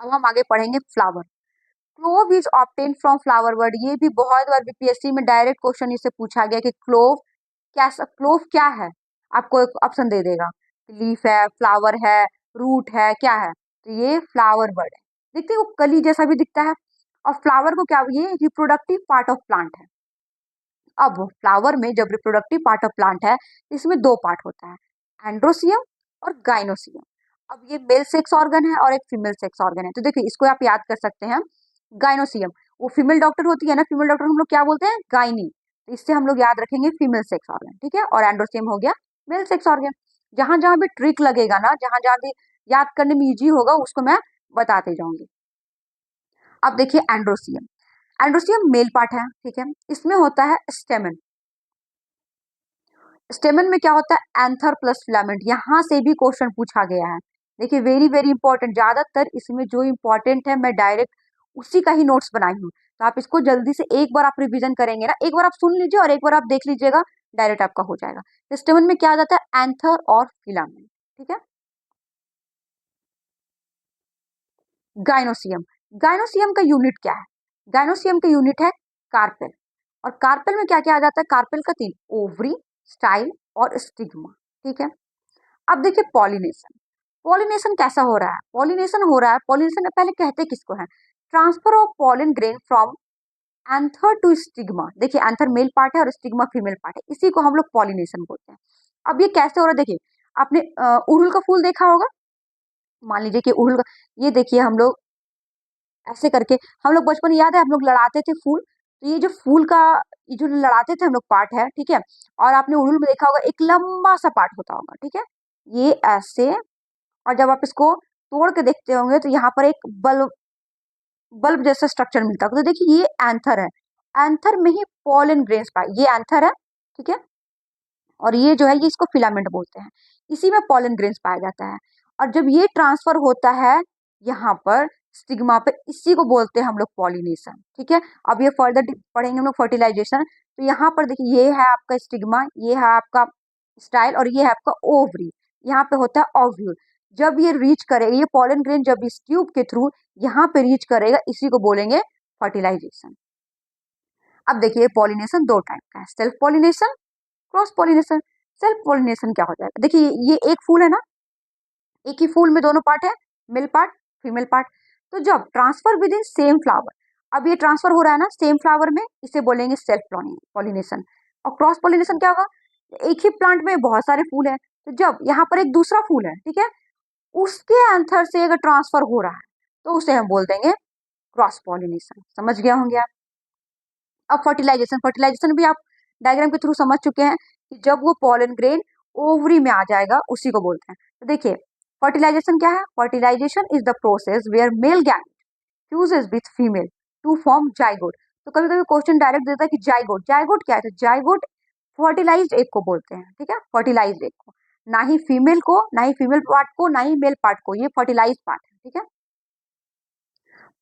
अब हम आगे पढ़ेंगे flower. Clove is obtain from flower word, ये भी बहुत बार बीपीएससी में डायरेक्ट क्वेश्चन इससे पूछा गया कि क्लोव क्या, क्लोव क्या है? आपको एक ऑप्शन दे देगा, लीफ है, फ्लावर है, रूट है, क्या है? तो ये फ्लावर वर्ड है। देखते हैं वो कली जैसा भी दिखता है। और फ्लावर को क्या, ये रिप्रोडक्टिव पार्ट ऑफ प्लांट है। अब फ्लावर में जब रिप्रोडक्टिव पार्ट ऑफ प्लांट है, इसमें दो पार्ट होता है, एंड्रोसियम और गाइनोसियम। अब ये मेल सेक्स ऑर्गन है और एक फीमेल सेक्स ऑर्गन है। तो देखिए इसको आप याद कर सकते हैं। गाइनोसियम, वो फीमेल डॉक्टर होती है ना, फीमेल डॉक्टर हम लोग क्या बोलते हैं? गाइनी। तो इससे हम लोग याद रखेंगे फीमेल सेक्स ऑर्गन, ठीक है। और एंड्रोसियम हो गया मेल सेक्स ऑर्गन। जहां जहां भी ट्रिक लगेगा ना, जहां जहां भी याद करने में इजी होगा, उसको मैं बताते जाऊंगी। अब देखिए एंड्रोसियम, एंड्रोसियम मेल पार्ट है, ठीक है। इसमें होता है स्टेमन। स्टेमन में क्या होता है? Anther plus filament. यहाँ से भी क्वेश्चन पूछा गया है। देखिए वेरी वेरी इंपॉर्टेंट, ज्यादातर इसमें जो इंपॉर्टेंट है मैं डायरेक्ट उसी का ही नोट्स बनाई हूँ। तो आप इसको जल्दी से एक बार आप रिवीजन करेंगे ना, एक बार आप सुन लीजिए और एक बार आप देख लीजिएगा, डायरेक्ट आपका हो जाएगा। तो स्टेमन में क्या आ जाता है? एंथर और फिलामेंट, ठीक है। गाइनोसियम, गाइनोसियम का यूनिट क्या है? गाइनोसियम का यूनिट है कार्पेल। और कार्पेल में क्या क्या आ जाता है? कार्पेल का तीन, ओवरी, स्टाइल और स्टिग्मा, ठीक है। अब देखिए पॉलिनेशन, पॉलिनेशन कैसा हो रहा है? पॉलिनेशन हो रहा है, पॉलिनेशन पहले कहते किसको है? Transfer of pollen grain from anther to stigma. देखिए एंथर मेल पार्ट है और स्टिग्मा फीमेल पार्ट है, इसी को हम लोग पॉलिनेशन बोलते हैं। अब ये कैसे हो रहा है? देखिए आपने उड़हुल का फूल देखा होगा। मान लीजिए कि उड़हुल का, ये देखिए हम लोग ऐसे करके, हम लोग बचपन याद है हम लोग लड़ाते थे फूल। तो ये जो फूल का, ये जो लड़ाते थे हम लोग पार्ट है, ठीक है। और आपने उड़हुल में देखा होगा एक लंबा सा पार्ट होता होगा, ठीक है। ये ऐसे, और जब आप इसको तोड़ के देखते होंगे तो यहाँ पर एक बल्ब, बल्ब जैसा स्ट्रक्चर मिलता है। तो देखिए ये एंथर है, एंथर में ही पॉलन ग्रेन्स पाए, ये एंथर है, ठीक है। और ये जो है ये इसको फिलामेंट बोलते हैं, इसी में पॉलन ग्रेन्स पाया जाता है। और जब ये ट्रांसफर होता है यहाँ पर स्टिग्मा पे, इसी को बोलते हैं हम लोग पॉलिनेशन, ठीक है। अब ये फर्दर पढ़ेंगे हम लोग फर्टिलाइजेशन। तो यहाँ पर देखिए ये है आपका स्टिग्मा, ये है आपका स्टाइल और ये है आपका ओवरी, यहाँ पे होता है ओव्यूल। जब ये रीच करेगा, ये पॉलन ग्रेन जब इस ट्यूब के थ्रू यहाँ पे रीच करेगा, इसी को बोलेंगे फर्टिलाइजेशन। अब देखिए पॉलिनेशन दो टाइप का है, self pollination, cross pollination. Self pollination क्या हो जाएगा? देखिए ये एक फूल है ना, एक ही फूल में दोनों पार्ट है, मेल पार्ट, फीमेल पार्ट। तो जब transfer with in same flower, अब ये ट्रांसफर हो रहा है ना सेम फ्लावर में, इसे बोलेंगे सेल्फ पॉलिनेशन। और क्रॉस पॉलिनेशन क्या होगा? एक ही प्लांट में बहुत सारे फूल है, तो जब यहाँ पर एक दूसरा फूल है, ठीक है, उसके एंथर से अगर ट्रांसफर हो रहा है, तो उसे हम बोल देंगे क्रॉस पॉलिनेशन। समझ गया होंगे आप। अब फर्टिलाइजेशन, फर्टिलाइजेशन भी आप डायग्राम के थ्रू समझ चुके हैं कि जब वो पॉलन ग्रेन ओवरी में आ जाएगा, उसी को बोलते हैं। तो देखिए फर्टिलाइजेशन क्या है? Fertilization is the process where male gamete fuses with female to form zygote. तो कभी कभी क्वेश्चन डायरेक्ट देता है कि जाइगोट, जाइगोट क्या है? तो जाइगोट फर्टिलाइज्ड एग को बोलते हैं, ठीक है, फर्टिलाइज्ड एग को। ना ही फीमेल को, ना ही फीमेल पार्ट को, ना ही मेल पार्ट को, ये फर्टिलाइज्ड पार्ट है, ठीक है।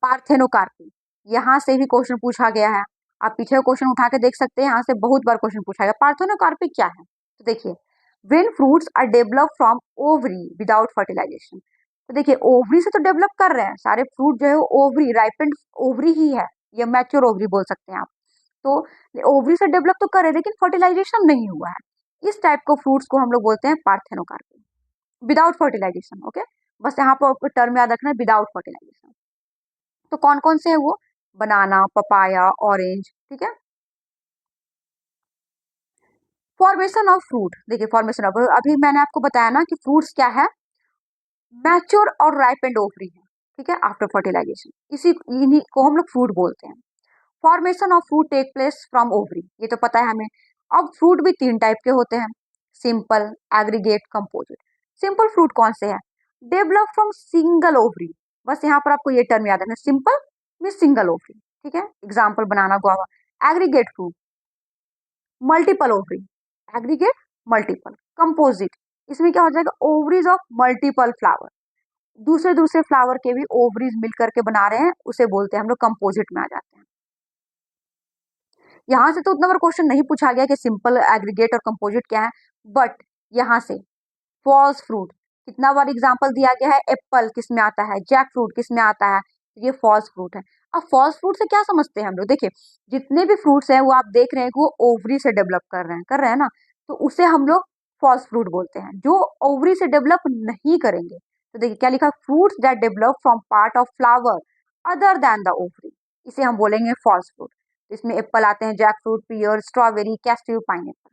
पार्थेनोकार्पी, यहाँ से भी क्वेश्चन पूछा गया है। आप पीछे क्वेश्चन उठा के देख सकते हैं, यहाँ से बहुत बार क्वेश्चन पूछा गया। पार्थेनोकार्पी क्या है? तो देखिए when fruits are develop from ovary without fertilization. तो देखिए ओवरी से तो डेवलप कर रहे हैं सारे फ्रूट जो है, ओवरी राइपेंड ओवरी ही है, या मैच्योर ओवरी बोल सकते हैं आप। तो ओवरी से डेवलप तो करे, लेकिन फर्टिलाइजेशन नहीं हुआ है। इस टाइप को फ्रूट्स को हम लोग बोलते हैं पार्थेनोकार्पी, विदाउट फर्टिलाइजेशन, ओके। बस यहाँ पर टर्म याद रखना है, विदाउट फर्टिलाइजेशन। तो कौन कौन से है वो? बनाना, पपाया, ऑरेंज, ठीक है। फॉर्मेशन ऑफ फ्रूट, देखिए फॉर्मेशन ऑफ, अभी मैंने आपको बताया ना कि फ्रूट्स क्या है, मैच्योर और राइप एंड ओवरी है, ठीक है, आफ्टर फर्टिलाइजेशन, इसी इन्हीं को हम लोग फ्रूट बोलते हैं। Formation of fruit take place from ovary, ये तो पता है हमें। अब फ्रूट भी तीन टाइप के होते हैं, simple, aggregate, composite. Simple fruit कौन से हैं? डेवलप फ्रॉम सिंगल ओवरी, बस यहाँ पर आपको ये टर्म याद रखना, सिंपल में सिंगल ओवरी, ठीक है। Example banana guava. Aggregate fruit, multiple ovary, aggregate, multiple. Composite, इसमें क्या हो जाएगा, ओवरीज ऑफ मल्टीपल फ्लावर, दूसरे दूसरे फ्लावर के भी ओवरीज मिल करके बना रहे हैं, उसे बोलते हैं हम लोग, कंपोजिट में आ जाते हैं। यहाँ से तो उतना बार क्वेश्चन नहीं पूछा गया कि सिंपल, एग्रीगेट और कंपोजिट क्या है, बट यहाँ से फॉल्स फ्रूट कितना बार एग्जाम्पल दिया गया है, एप्पल किस में आता है, जैक फ्रूट किस में आता है, ये फॉल्स फ्रूट है। अब फॉल्स फ्रूट से क्या समझते हैं हम लोग, देखिए जितने भी फ्रूट्स हैं वो आप देख रहे हैं कि वो ओवरी से डेवलप कर रहे हैं ना, तो उसे हम लोग फॉल्स फ्रूट बोलते हैं। जो ओवरी से डेवलप नहीं करेंगे, तो देखिए क्या लिखा, fruits that develop from part of flower other than the ovary, इसे हम बोलेंगे फॉल्स फ्रूट। इसमें एप्पल आते हैं, जैक फ्रूट, पियर, स्ट्रॉबेरी, कैस्यू, पाइनएप्पल।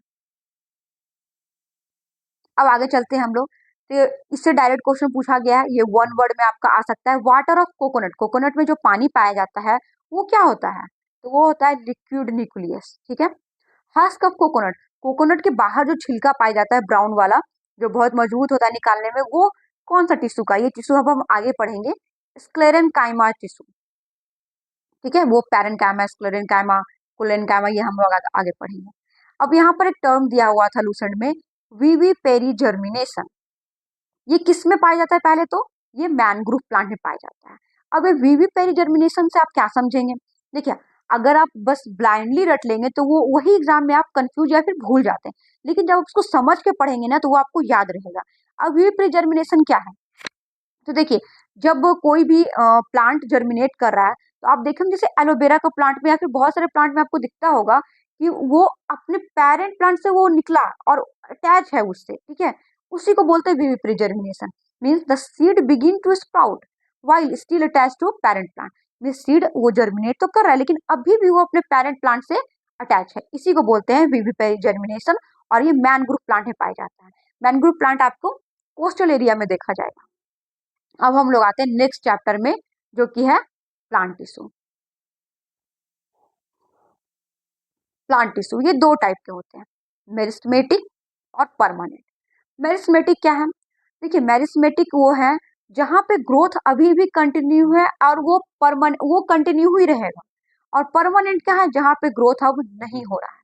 अब आगे चलते हैं हम लोग, तो इससे डायरेक्ट क्वेश्चन पूछा गया है, ये वन वर्ड में आपका आ सकता है, वाटर ऑफ कोकोनट, कोकोनट में जो पानी पाया जाता है वो क्या होता है, तो वो होता है लिक्विड न्यूक्लियस, ठीक है। हस्क ऑफ कोकोनट, कोकोनट के बाहर जो छिलका पाया जाता है ब्राउन वाला, जो बहुत मजबूत होता है निकालने में, वो कौन सा टिश्यू का, ये टिश्यू अब हम आगे पढ़ेंगे, स्क्लेरेनकाइमा टिश्यू, ठीक है, वो पैरेन्काइमा, स्क्लेरेनकाइमा, कुलेनकाइमा, ये हम लोग आगे पढ़ेंगे। अब यहाँ पर एक टर्म दिया हुआ था लूसेंट में, वीवी पेरी जर्मिनेशन, ये किस में पाया जाता है, पहले तो ये मैनग्रोव प्लांट में पाया जाता है। अब ये वीवी पेरी जर्मिनेशन से आप क्या समझेंगे, देखिए अगर आप बस ब्लाइंडली रट लेंगे तो वो वही एग्जाम में आप कंफ्यूज या फिर भूल जाते हैं, लेकिन जब आप उसको समझ के पढ़ेंगे ना तो वो आपको याद रहेगा। अब वीवी पेरी जर्मिनेशन क्या है, तो देखिए जब कोई भी प्लांट जर्मिनेट कर रहा है, तो आप देखेंगे जैसे एलोवेरा का प्लांट में या फिर बहुत सारे प्लांट में आपको दिखता होगा कि वो अपने पेरेंट प्लांट से वो निकला और अटैच है उससे, ठीक है, उसी को बोलते हैं vivipary germination. Means the seed begin to sprout while still attach to parent plant, means seed वो जर्मिनेट तो कर रहा है लेकिन अभी भी वो अपने पेरेंट प्लांट से अटैच है, इसी को बोलते हैं विविपेरी जर्मिनेशन। और ये मैनग्रोव प्लांट में पाया जाता है। मैनग्रोव प्लांट आपको कोस्टल एरिया में देखा जाएगा। अब हम लोग आते हैं नेक्स्ट चैप्टर में, जो कि है प्लांट टिश्यू। प्लांट टिश्यू ये दो टाइप के होते हैं, मेरिस्टेमेटिक और परमानेंट। मेरिस्टेमेटिक क्या है, देखिए मेरिस्टेमेटिक वो है जहां पे ग्रोथ अभी भी कंटिन्यू है और वो परमानेंट, वो कंटिन्यू ही रहेगा। और परमानेंट क्या है, जहां पे ग्रोथ अब नहीं हो रहा है।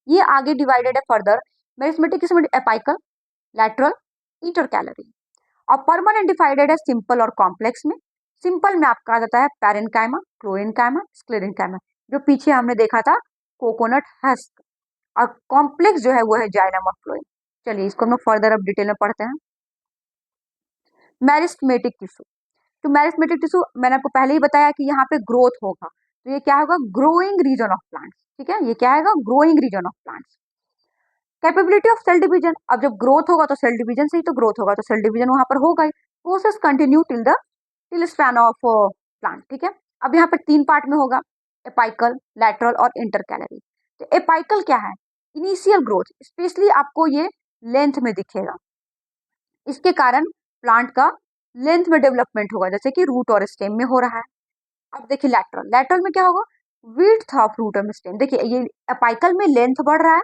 ये आगे डिवाइडेड है फर्दर, मेरिस्टेमेटिक किसमें, एपाइकल, लैटरल, इंटरकैलरी। और परमानेंट डिवाइडेड है सिंपल और कॉम्प्लेक्स में। सिंपल में आपका आ जाता है पैरेन्काइमा, क्लोएन्काइमा, स्क्लेरेन्काइमा, जो पीछे हमने देखा था कोकोनट हस्क। और कॉम्प्लेक्स जो है वो है जाइलम और फ्लोएम। चलिए इसको हम लोग फर्दर अब डिटेल में पढ़ते हैं। मेरिस्टेमेटिक टिश्यू, तो मेरिस्टेमेटिक टिश्यू मैंने आपको पहले ही बताया कि यहाँ पे ग्रोथ होगा, तो ये क्या होगा, ग्रोइंग रीजन ऑफ प्लांट्स, ठीक है, ये क्या है, growing region of plants. Capability of cell division, अब जब ग्रोथ होगा तो सेल डिवीजन से ही तो ग्रोथ होगा, तो सेल डिवीजन वहां पर होगा ही। Process continue till span of plant, ठीक है। अब यहाँ पर तीन पार्ट में होगा, एपाइकल, लैटरल और इंटरकैलरी। तो एपाइकल क्या है, इनिशियल ग्रोथ, स्पेशली आपको ये लेंथ में दिखेगा, इसके कारण प्लांट का लेंथ में डेवलपमेंट होगा, जैसे कि रूट और स्टेम में हो रहा है। अब देखिए लैटरल, लैटरल में क्या होगा, विड्थ ऑफ रूट और स्टेम, देखिए ये एपाइकल में लेंथ बढ़ रहा है,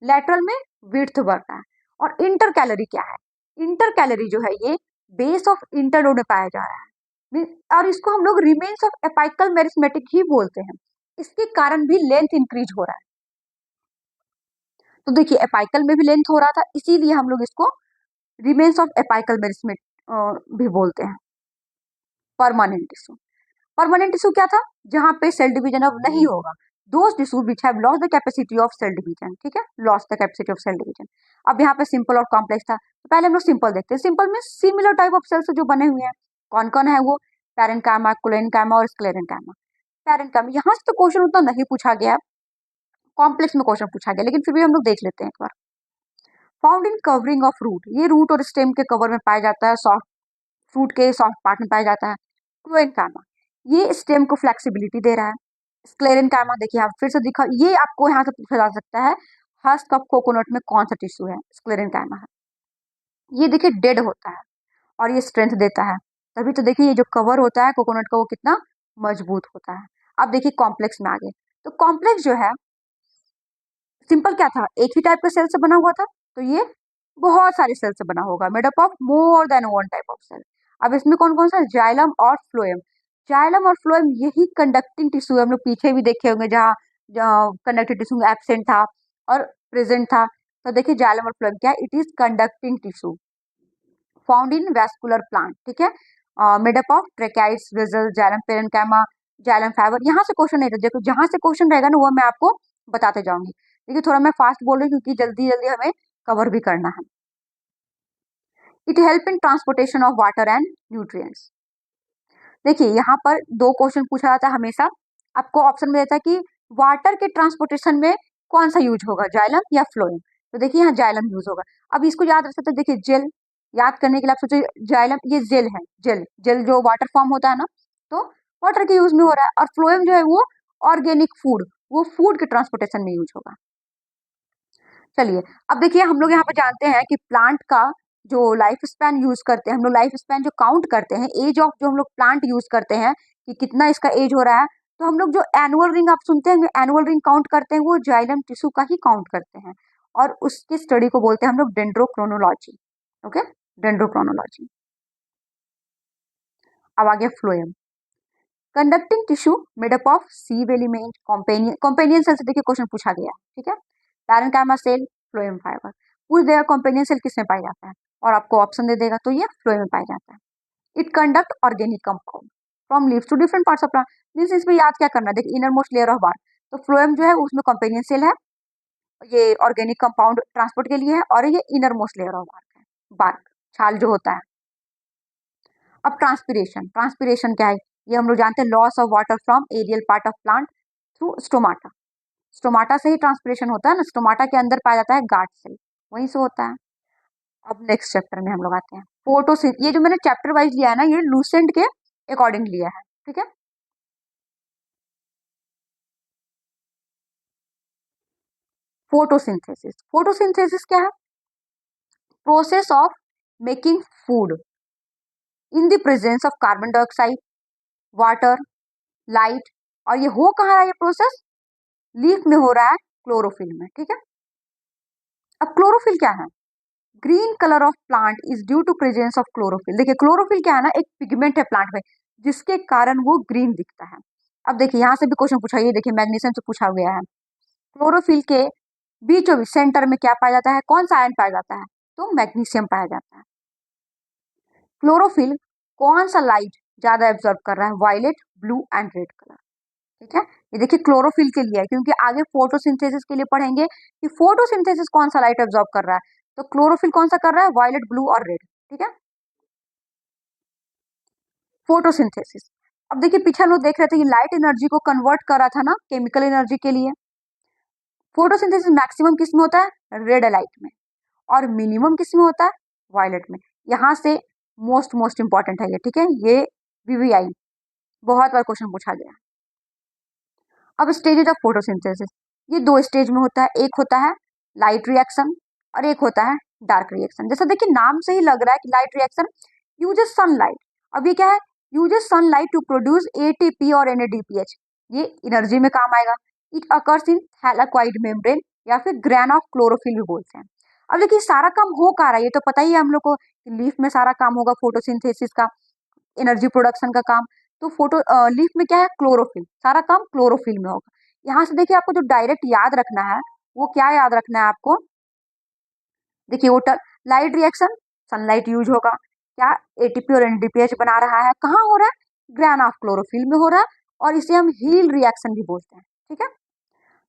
लैटरल में विड्थ बढ़ रहा है। और इंटर कैलोरी क्या है, इंटर कैलोरी जो है ये बेस ऑफ इंटरनोड में पाया जा रहा है। और इसको हम लोग रिमेन्स ऑफ एपाइकल मेरिस्मेटिक ही बोलते हैं, इसके कारण भी लेंथ इंक्रीज हो रहा है। तो देखिए एपाइकल में भी लेंथ हो रहा था, इसीलिए हम लोग इसको रिमेन्स ऑफ एपाइकल मेरिस्मेट भी बोलते हैं। परमानेंट टिश्यू, परमानेंट टिश्यू क्या था, जहां पे सेल डिवीजन अब नहीं होगा, those tissue which have lost the capacity of cell division, ठीक है, lost the capacity of cell division. अब यहाँ पे सिंपल और कॉम्प्लेक्स था, तो पहले हम लोग सिंपल देखते हैं। सिंपल में सिमिलर टाइप ऑफ सेल्स जो बने हुए हैं, कौन कौन है वो, पैरेन्काइमा, कुलेन्काइमा और स्क्लेरेन्काइमा। पैरेन्काइमा, यहाँ से तो क्वेश्चन उतना नहीं पूछा गया, कॉम्प्लेक्स में क्वेश्चन पूछा गया, लेकिन फिर भी हम लोग देख लेते हैं एक बार। Found in covering of root, ये रूट और स्टेम के कवर में पाया जाता है, सॉफ्ट फ्रूट के सॉफ्ट पार्ट में पाया जाता है। क्लोएन्काइमा, ये स्टेम को फ्लेक्सिबिलिटी दे रहा है। स्क्लेरेन्काइमा देखिए आप फिर से दिखा, ये आपको यहाँ से पूछा जा सकता है, हस्क ऑफ कोकोनट में कौन सा टिश्यू है, स्क्लेरेन्काइमा है। ये देखिए डेड होता है और ये स्ट्रेंथ देता है। तभी तो देखिए ये जो कवर होता है कोकोनट का वो कितना मजबूत होता है। अब देखिए कॉम्प्लेक्स में आगे, तो कॉम्प्लेक्स जो है सिंपल क्या था, एक ही टाइप का सेल से बना हुआ था, तो ये बहुत सारे सेल से बना होगा, made up of more than one type of cell. अब इसमें कौन कौन सा, जाइलम और फ्लोएम। जाइलम और फ्लोएम यही कंडक्टिंग टिश्यू है, हम लोग पीछे भी देखे होंगे जहाँ जहाँ कंडक्टिव टिश्यू एब्सेंट था और प्रेजेंट था। तो देखिए जाइलम और फ्लोएम क्या है, it is conducting tissue found in vascular plant, ठीक है, made up of tracheids, vessel, xylem parenchyma, xylem fibre. यहाँ से क्वेश्चन नहीं था, देखो जहां से क्वेश्चन रहेगा ना वो मैं आपको बताते जाऊंगी। देखिए थोड़ा मैं फास्ट बोल रही हूँ क्योंकि जल्दी जल्दी हमें कवर भी करना है। It help in transportation of water and nutrients. देखिए यहाँ पर दो क्वेश्चन पूछा जाता है हमेशा, आपको ऑप्शन में देता है कि वाटर के ट्रांसपोर्टेशन में कौन सा यूज होगा, जाइलम या फ्लोएम। तो देखिए यहाँ जाइलम यूज होगा। अब इसको याद रख सकते हैं, देखिए जेल याद करने के लिए आप सोचिए, जाइलम ये जेल है, जेल जेल जो वाटर फॉर्म होता है ना, तो वाटर के यूज में हो रहा है। और फ्लोएम जो है वो ऑर्गेनिक फूड, वो फूड के ट्रांसपोर्टेशन में यूज होगा। चलिए अब देखिए हम लोग यहाँ पे जानते हैं कि प्लांट का जो लाइफ स्पैन यूज करते हैं हम लोग, लाइफ स्पैन जो काउंट करते हैं, एज ऑफ जो हम लोग प्लांट यूज करते हैं कि कितना इसका एज हो रहा है, तो हम लोग जो एनुअल रिंग आप सुनते हैं, एनुअल रिंग काउंट करते हैं, वो जाइलम टिश्यू का ही काउंट करते हैं। और उसकी स्टडी को बोलते हैं हम लोग डेंड्रोक्रोनोलॉजी। Okay, dendrochronology. अब आगे phloem, conducting tissue made up of sieve element, companion companion cell से देखिए क्वेश्चन पूछा गया, ठीक है, पैरेन्काइमा सेल, फ्लोएम फाइबर। पूछ देगा कॉम्पेनियन सेल किसमें पाया जाता है, और आपको ऑप्शन दे देगा, तो ये फ्लोएम में पाया जाता है। It conduct organic compound from leaves to different parts of plant. Means इसमें याद क्या करना है, देखिए inner most layer of bark, तो फ्लोएम जो है उसमें कॉम्पेनियन सेल है, ये ऑर्गेनिक कंपाउंड ट्रांसपोर्ट के लिए है, और ये inner most layer of bark है, बार्क छाल जो होता है। अब ट्रांसपीरेशन, ट्रांसपीरेशन क्या है, ये हम लोग जानते हैं, loss of water from aerial part of plant through stomata. Stomata से ही ट्रांसपीरेशन होता है ना, स्टोमाटा के अंदर पाया जाता है गार्ड सेल, वहीं से होता है। अब नेक्स्ट चैप्टर में हम लोग आते हैं, फोटोसिंथ, ये जो मैंने चैप्टर वाइज लिया है ना, ये लूसेंट के अकॉर्डिंग लिया है, ठीक है। फोटोसिंथेसिस, फोटोसिंथेसिस क्या है, process of making food in the presence of carbon dioxide, water, light. और ये हो कहाँ रहा है ये प्रोसेस, लीफ में हो रहा है, क्लोरोफिल में, ठीक है। अब क्लोरोफिल क्या है, green colour of plant is due to presence of chlorophyll. देखिए क्लोरोफिल क्या है ना, एक पिगमेंट है प्लांट में जिसके कारण वो ग्रीन दिखता है। अब देखिए यहाँ से भी क्वेश्चन पूछा, ये देखिए मैग्नीशियम से पूछा गया है, क्लोरोफिल के बीचों बीच सेंटर में क्या पाया जाता है, कौन सा आयन पाया जाता है, तो मैग्नीशियम पाया जाता है। क्लोरोफिल कौन सा लाइट ज्यादा एब्जॉर्ब कर रहा है, violet, blue and red colour, ठीक है। ये देखिए क्लोरोफिल के लिए है, क्योंकि आगे फोटोसिंथेसिस के लिए पढ़ेंगे कि फोटोसिंथेसिस कौन सा लाइट एब्जॉर्ब कर रहा है, तो क्लोरोफिल कौन सा कर रहा है, वायलेट, ब्लू और रेड, ठीक है। फोटोसिंथेसिस, अब देखिए पीछे हम लोग देख रहे थे कि लाइट एनर्जी को कन्वर्ट कर रहा था ना केमिकल एनर्जी के लिए। फोटोसिंथेसिस मैक्सिमम किस में होता है, रेड लाइट में, और मिनिमम किस में होता है, वायलेट में। यहाँ से मोस्ट मोस्ट इंपॉर्टेंट है ये, ठीक है, ये वीवीआई बहुत बार क्वेश्चन पूछा गया। अब स्टेजेस ऑफ फोटोसिंथेसिस, ये दो स्टेज में होता है, एक होता है लाइट रिएक्शन और एक होता है डार्क रिएक्शन। जैसा देखिए नाम से ही लग रहा है कि लाइट रिएक्शन यूजेस सनलाइट। अब ये क्या है, uses sunlight to produce ATP और एनएडीपीएच, ये एनर्जी में काम आएगा। It occurs in thylakoid membrane या फिर ग्रैन ऑफ क्लोरोफिल भी बोलते हैं। अब देखिए सारा काम हो कहाँ रहा है, ये तो पता ही है हम लोग को, लीफ में सारा काम होगा फोटोसिंथेसिस का, एनर्जी प्रोडक्शन का काम। तो फोटो लीफ में क्या है, क्लोरोफिल, सारा काम क्लोरोफिल में होगा। यहाँ से देखिए आपको जो डायरेक्ट याद रखना है, वो क्या याद रखना है आपको, देखिए वो लाइट रिएक्शन, सनलाइट यूज होगा, क्या एटीपी और एनडीपीएच बना रहा है, कहाँ हो रहा है, ग्रैन ऑफ क्लोरोफिल में हो रहा है, और इसे हम हील रिएक्शन भी बोलते हैं, ठीक है।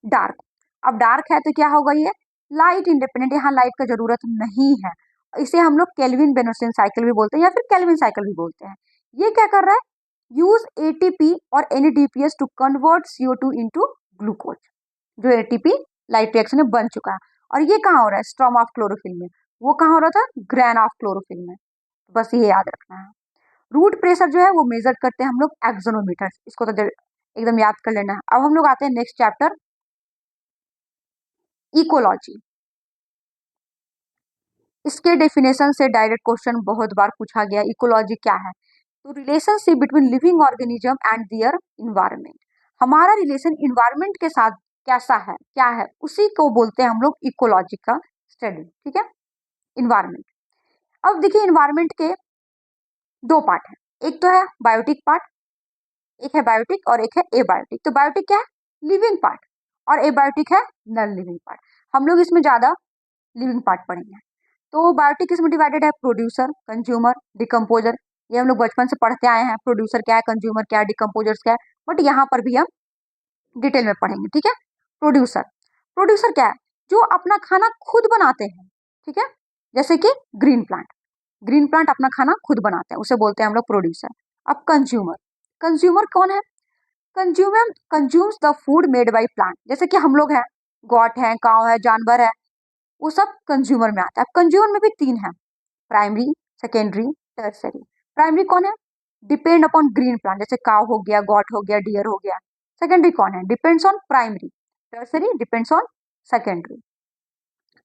डार्क, अब डार्क है तो क्या होगा, ये लाइट इंडिपेंडेंट, यहाँ लाइट का जरूरत नहीं है, इसे हम लोग केल्विन बेनोसिन साइकिल भी बोलते हैं या फिर केल्विन साइकिल भी बोलते हैं। ये क्या कर रहा है, यूज एटीपी और NADPS to convert CO2 into glucose, जो एटीपी लाइट रिएक्शन में बन चुका है। और ये कहाँ हो रहा है, स्ट्रॉम ऑफ क्लोरोफिल में, वो कहाँ हो रहा था, ग्रैन ऑफ क्लोरोफिल में। बस ये याद रखना है। रूट प्रेशर जो है वो मेजर करते हैं हम लोग एक्सोनोमीटर, इसको तो एकदम याद कर लेना है। अब हम लोग आते हैं नेक्स्ट चैप्टर, इकोलॉजी। इसके डेफिनेशन से डायरेक्ट क्वेश्चन बहुत बार पूछा गया, इकोलॉजी क्या है? तो relationship between living organism and their environment. हमारा रिलेशन इन्वायरमेंट के साथ कैसा है, क्या है, उसी को बोलते हैं हम लोग इकोलॉजी का स्टडी। ठीक है, इन्वायरमेंट। अब देखिए, इन्वायरमेंट के दो पार्ट है, एक तो है बायोटिक पार्ट, एक है बायोटिक और एक है एबायोटिक। तो बायोटिक क्या है? लिविंग पार्ट, और एबायोटिक है नॉन लिविंग पार्ट। हम लोग इसमें ज्यादा लिविंग पार्ट पढ़ेंगे। तो बायोटिक किसमें डिवाइडेड है? Producer, consumer, decomposer. ये हम लोग बचपन से पढ़ते आए हैं, प्रोड्यूसर क्या है, कंज्यूमर क्या है, डिकम्पोजर्स क्या है, बट यहाँ पर भी हम डिटेल में पढ़ेंगे। ठीक है, प्रोड्यूसर। प्रोड्यूसर क्या है? जो अपना खाना खुद बनाते हैं। ठीक है, जैसे कि ग्रीन प्लांट, ग्रीन प्लांट अपना खाना खुद बनाते हैं, उसे बोलते हैं हम लोग प्रोड्यूसर। अब कंज्यूमर, कंज्यूमर कौन है? Consumer consumes the food made by plant, जैसे कि हम लोग हैं, गॉट है, काव है, जानवर है, वो सब कंज्यूमर में आता है। अब कंज्यूमर में भी तीन है, प्राइमरी, सेकेंडरी, टर्सरी। प्राइमरी कौन है? डिपेंड अपॉन ग्रीन प्लांट, जैसे काव हो गया, गॉट हो गया, डियर हो गया। सेकेंडरी कौन है? Depends on primary. Tertiary depends on secondary.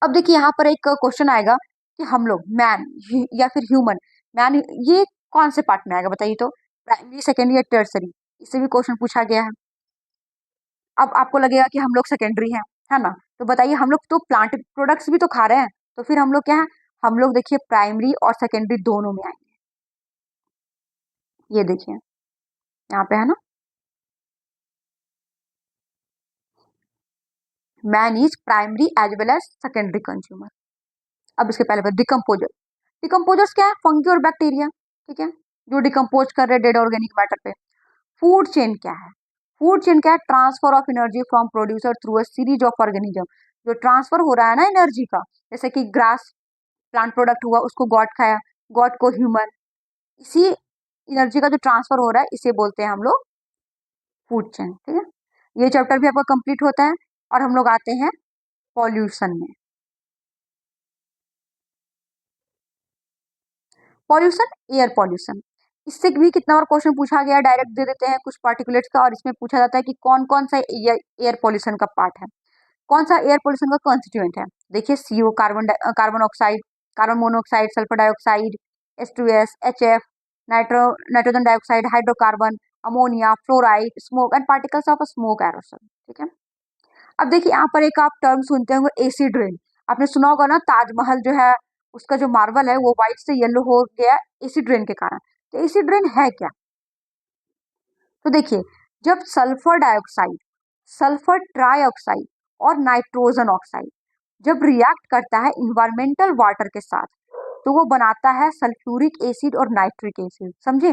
अब देखिए, यहाँ पर एक क्वेश्चन आएगा कि हम लोग मैन या फिर ह्यूमन, मैन ये कौन से पार्ट में आएगा बताइए? तो प्राइमरी, सेकेंडरी या टर्सरी, इससे भी क्वेश्चन पूछा गया है। अब आपको लगेगा कि हम लोग सेकेंडरी हैं, है ना? तो बताइए, हम लोग तो प्लांट प्रोडक्ट्स भी तो खा रहे हैं, तो फिर हम लोग क्या है? हम लोग देखिए प्राइमरी और सेकेंडरी दोनों में आएंगे। ये देखिए यहाँ पे है ना, man is primary as well as secondary consumer. अब इसके पहले डिकम्पोजर। डिकम्पोजर्स क्या है? फंगी और बैक्टीरिया। ठीक है, जो डिकम्पोज कर रहे हैं डेड ऑर्गेनिक मैटर पे। फूड चेन क्या है? फूड चेन क्या है? Transfer of energy from producer through a series of organism. जो ट्रांसफर हो रहा है ना एनर्जी का, जैसे कि ग्रास प्लांट प्रोडक्ट हुआ, उसको गॉट खाया, गॉट को ह्यूमन, इसी एनर्जी का जो ट्रांसफर हो रहा है, इसे बोलते हैं हम लोग फूड चेन। ठीक है, ये चैप्टर भी आपका कंप्लीट होता है और हम लोग आते हैं पॉल्यूशन में। पॉल्यूशन, एयर पॉल्यूशन, इससे भी कितना बार क्वेश्चन पूछा गया, डायरेक्ट दे देते हैं कुछ पार्टिकुलेट्स का, और इसमें पूछा जाता है कि कौन कौन सा एयर पॉल्यूशन का पार्ट है, कौन सा एयर पोल्यूशन का कॉन्स्टिट्यूएंट है। देखिए, CO, carbon oxide, carbon monoxide, sulphur dioxide, H2S, HF, nitrogen dioxide, hydrocarbon, ammonia, fluoride, smoke and particles of smoke aerosol. ठीक है, अब देखिए यहाँ पर एक आप टर्म सुनते होंगे, एसिड रेन। आपने सुना होगा ना, ताजमहल जो है, उसका जो मार्बल है वो व्हाइट से येलो हो गया एसिड रेन के कारण। तो एसिड रेन है क्या? तो देखिए, जब सल्फर डाइऑक्साइड, सल्फर ट्राइऑक्साइड और नाइट्रोजन ऑक्साइड जब रिएक्ट करता है इन्वायरमेंटल वाटर के साथ, तो वो बनाता है सल्फ्यूरिक एसिड और नाइट्रिक एसिड। समझे?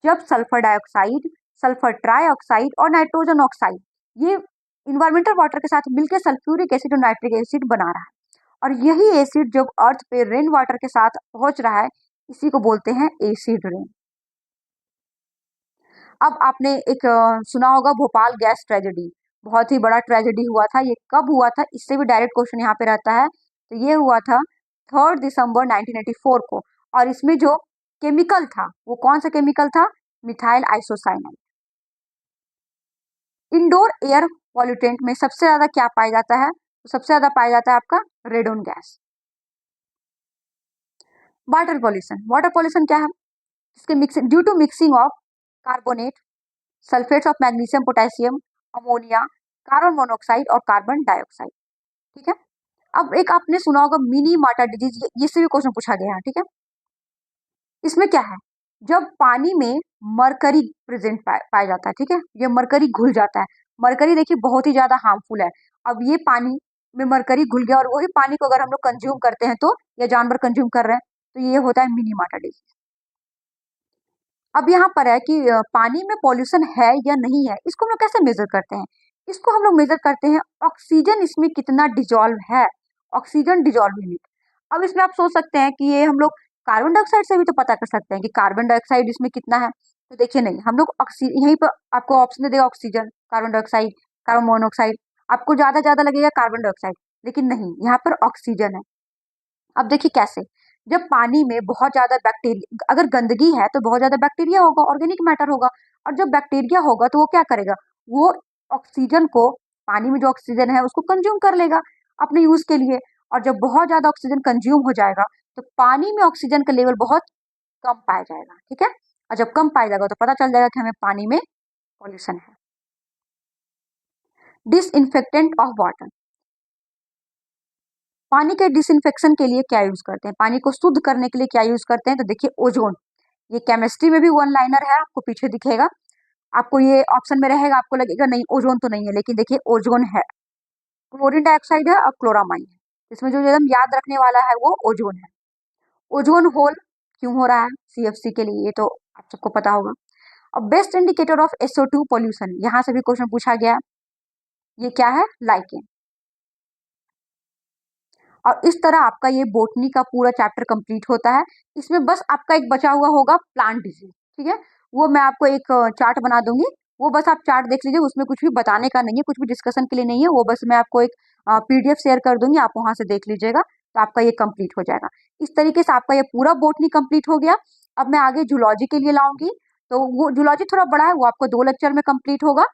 जब सल्फर डाइऑक्साइड, सल्फर ट्राइऑक्साइड और नाइट्रोजन ऑक्साइड ये इन्वायरमेंटल वाटर के साथ मिलकर सल्फ्यूरिक एसिड और नाइट्रिक एसिड बना रहा है, और यही एसिड जब अर्थ पे रेन वाटर के साथ पहुंच रहा है, इसी को बोलते हैं एसिड रेन। अब आपने एक सुना होगा भोपाल गैस ट्रेजेडी, बहुत ही बड़ा ट्रेजेडी हुआ था। ये कब हुआ था, इससे भी डायरेक्ट क्वेश्चन यहाँ पे रहता है। तो ये हुआ था 3 दिसंबर 1984 को, और इसमें जो केमिकल था वो कौन सा केमिकल था? Methyl isocyanide. Indoor air pollutant में सबसे ज्यादा क्या पाया जाता है? तो सबसे ज्यादा पाया जाता है आपका radon gas. Water pollution, water pollution क्या है? इसके mixing, due to mixing of carbonate, sulphates of magnesium, potassium, ammonia, carbon monoxide और कार्बन डाइऑक्साइड। ठीक है, अब एक आपने सुना होगा मिनी माटा डिजीज, ये से भी क्वेश्चन पूछा गया है। ठीक है, इसमें क्या है? जब पानी में मरकरी प्रेजेंट पाया जाता है। ठीक है, ये मरकरी घुल जाता है। मरकरी देखिए बहुत ही ज्यादा हार्मफुल है। अब ये पानी में मरकरी घुल गया, और वही पानी को अगर हम लोग कंज्यूम करते हैं, तो या जानवर कंज्यूम कर रहे हैं, तो ये होता है मिनी माटा डिजीज। अब यहाँ पर है कि पानी में पॉल्यूशन है या नहीं है, इसको हम लोग कैसे मेजर करते हैं? इसको हम लोग मेजर करते हैं ऑक्सीजन इसमें कितना डिजॉल्व है, ऑक्सीजन डिजॉल्व यूनिट। अब इसमें आप सोच सकते हैं कि ये हम लोग कार्बन डाइऑक्साइड से भी तो पता कर सकते हैं कि कार्बन डाइऑक्साइड इसमें कितना है। तो देखिए, नहीं, हम लोग ऑक्सीजन, यहीं पर आपको ऑप्शन दे देगा oxygen, carbon dioxide, carbon monoxide, आपको ज्यादा लगेगा कार्बन डाइऑक्साइड, लेकिन नहीं, यहाँ पर ऑक्सीजन है। अब देखिए कैसे, जब पानी में बहुत ज्यादा बैक्टीरिया, अगर गंदगी है तो बहुत ज्यादा बैक्टीरिया होगा, ऑर्गेनिक मैटर होगा, और जब बैक्टीरिया होगा तो वो क्या करेगा? वो ऑक्सीजन को, पानी में जो ऑक्सीजन है उसको कंज्यूम कर लेगा अपने यूज के लिए, और जब बहुत ज्यादा ऑक्सीजन कंज्यूम हो जाएगा तो पानी में ऑक्सीजन का लेवल बहुत कम पाया जाएगा, ठीक है। और जब कम पाया जाएगा तो पता चल जाएगा कि हमें पानी में पॉल्यूशन है। डिसइंफेक्टेंट ऑफ वाटर, पानी के डिसइंफेक्शन के लिए क्या यूज करते हैं, पानी को शुद्ध करने के लिए क्या यूज करते हैं, तो देखिए ओजोन। ये केमिस्ट्री में भी वन लाइनर है, आपको पीछे दिखेगा, आपको ये ऑप्शन में रहेगा, आपको लगेगा नहीं ओजोन तो नहीं है, लेकिन देखिए ओजोन है। क्लोरीन डाइऑक्साइड है और क्लोरामाइन है, इसमें जो एकदम याद रखने वाला है वो ओजोन है। ओजोन होल क्यों हो रहा है सीएफसी के लिए, ये तो आप सबको पता होगा। अब best indicator of SO2 pollution, यहां से भी क्वेश्चन पूछा गया है, ये क्या है, लाइकेन। और इस तरह आपका ये बोटनी का पूरा चैप्टर कंप्लीट होता है। इसमें बस आपका एक बचा हुआ होगा प्लांट डिजीज, ठीक है। वो मैं आपको एक चार्ट बना दूंगी, वो बस आप चार्ट देख लीजिए, उसमें कुछ भी बताने का नहीं है, कुछ भी डिस्कशन के लिए नहीं है, वो बस मैं आपको एक PDF शेयर कर दूंगी, आप वहां से देख लीजिएगा, तो आपका ये कंप्लीट हो जाएगा। इस तरीके से आपका ये पूरा बोटनी कंप्लीट हो गया। अब मैं आगे जूलॉजी के लिए लाऊंगी, तो वो जूलॉजी थोड़ा बड़ा है, वो आपको 2 लेक्चर में कंप्लीट होगा।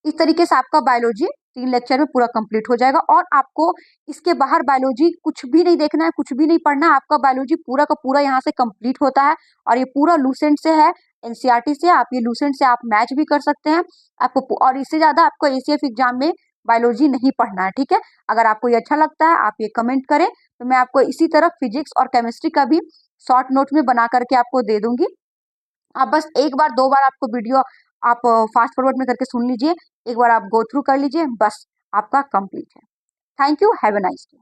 इस तरीके से आपका बायोलॉजी 3 लेक्चर में पूरा कंप्लीट हो जाएगा। और आपको इसके बाहर बायोलॉजी कुछ भी नहीं देखना है, कुछ भी नहीं पढ़ना है, आपका बायोलॉजी पूरा का पूरा यहाँ से कंप्लीट होता है। और ये पूरा लूसेंट से है, एनसीईआरटी से, आप ये लूसेंट से आप मैच भी कर सकते हैं आपको। और इससे ज्यादा आपको ACF एग्जाम में बायोलॉजी नहीं पढ़ना है, ठीक है। अगर आपको ये अच्छा लगता है आप ये कमेंट करें, तो मैं आपको इसी तरह फिजिक्स और केमिस्ट्री का भी शॉर्ट नोट में बना करके आपको दे दूंगी। आप बस एक बार 2 बार आपको वीडियो आप फास्ट फॉरवर्ड में करके सुन लीजिए, एक बार आप गो थ्रू कर लीजिए, बस आपका कंप्लीट है। Thank you, have a nice day.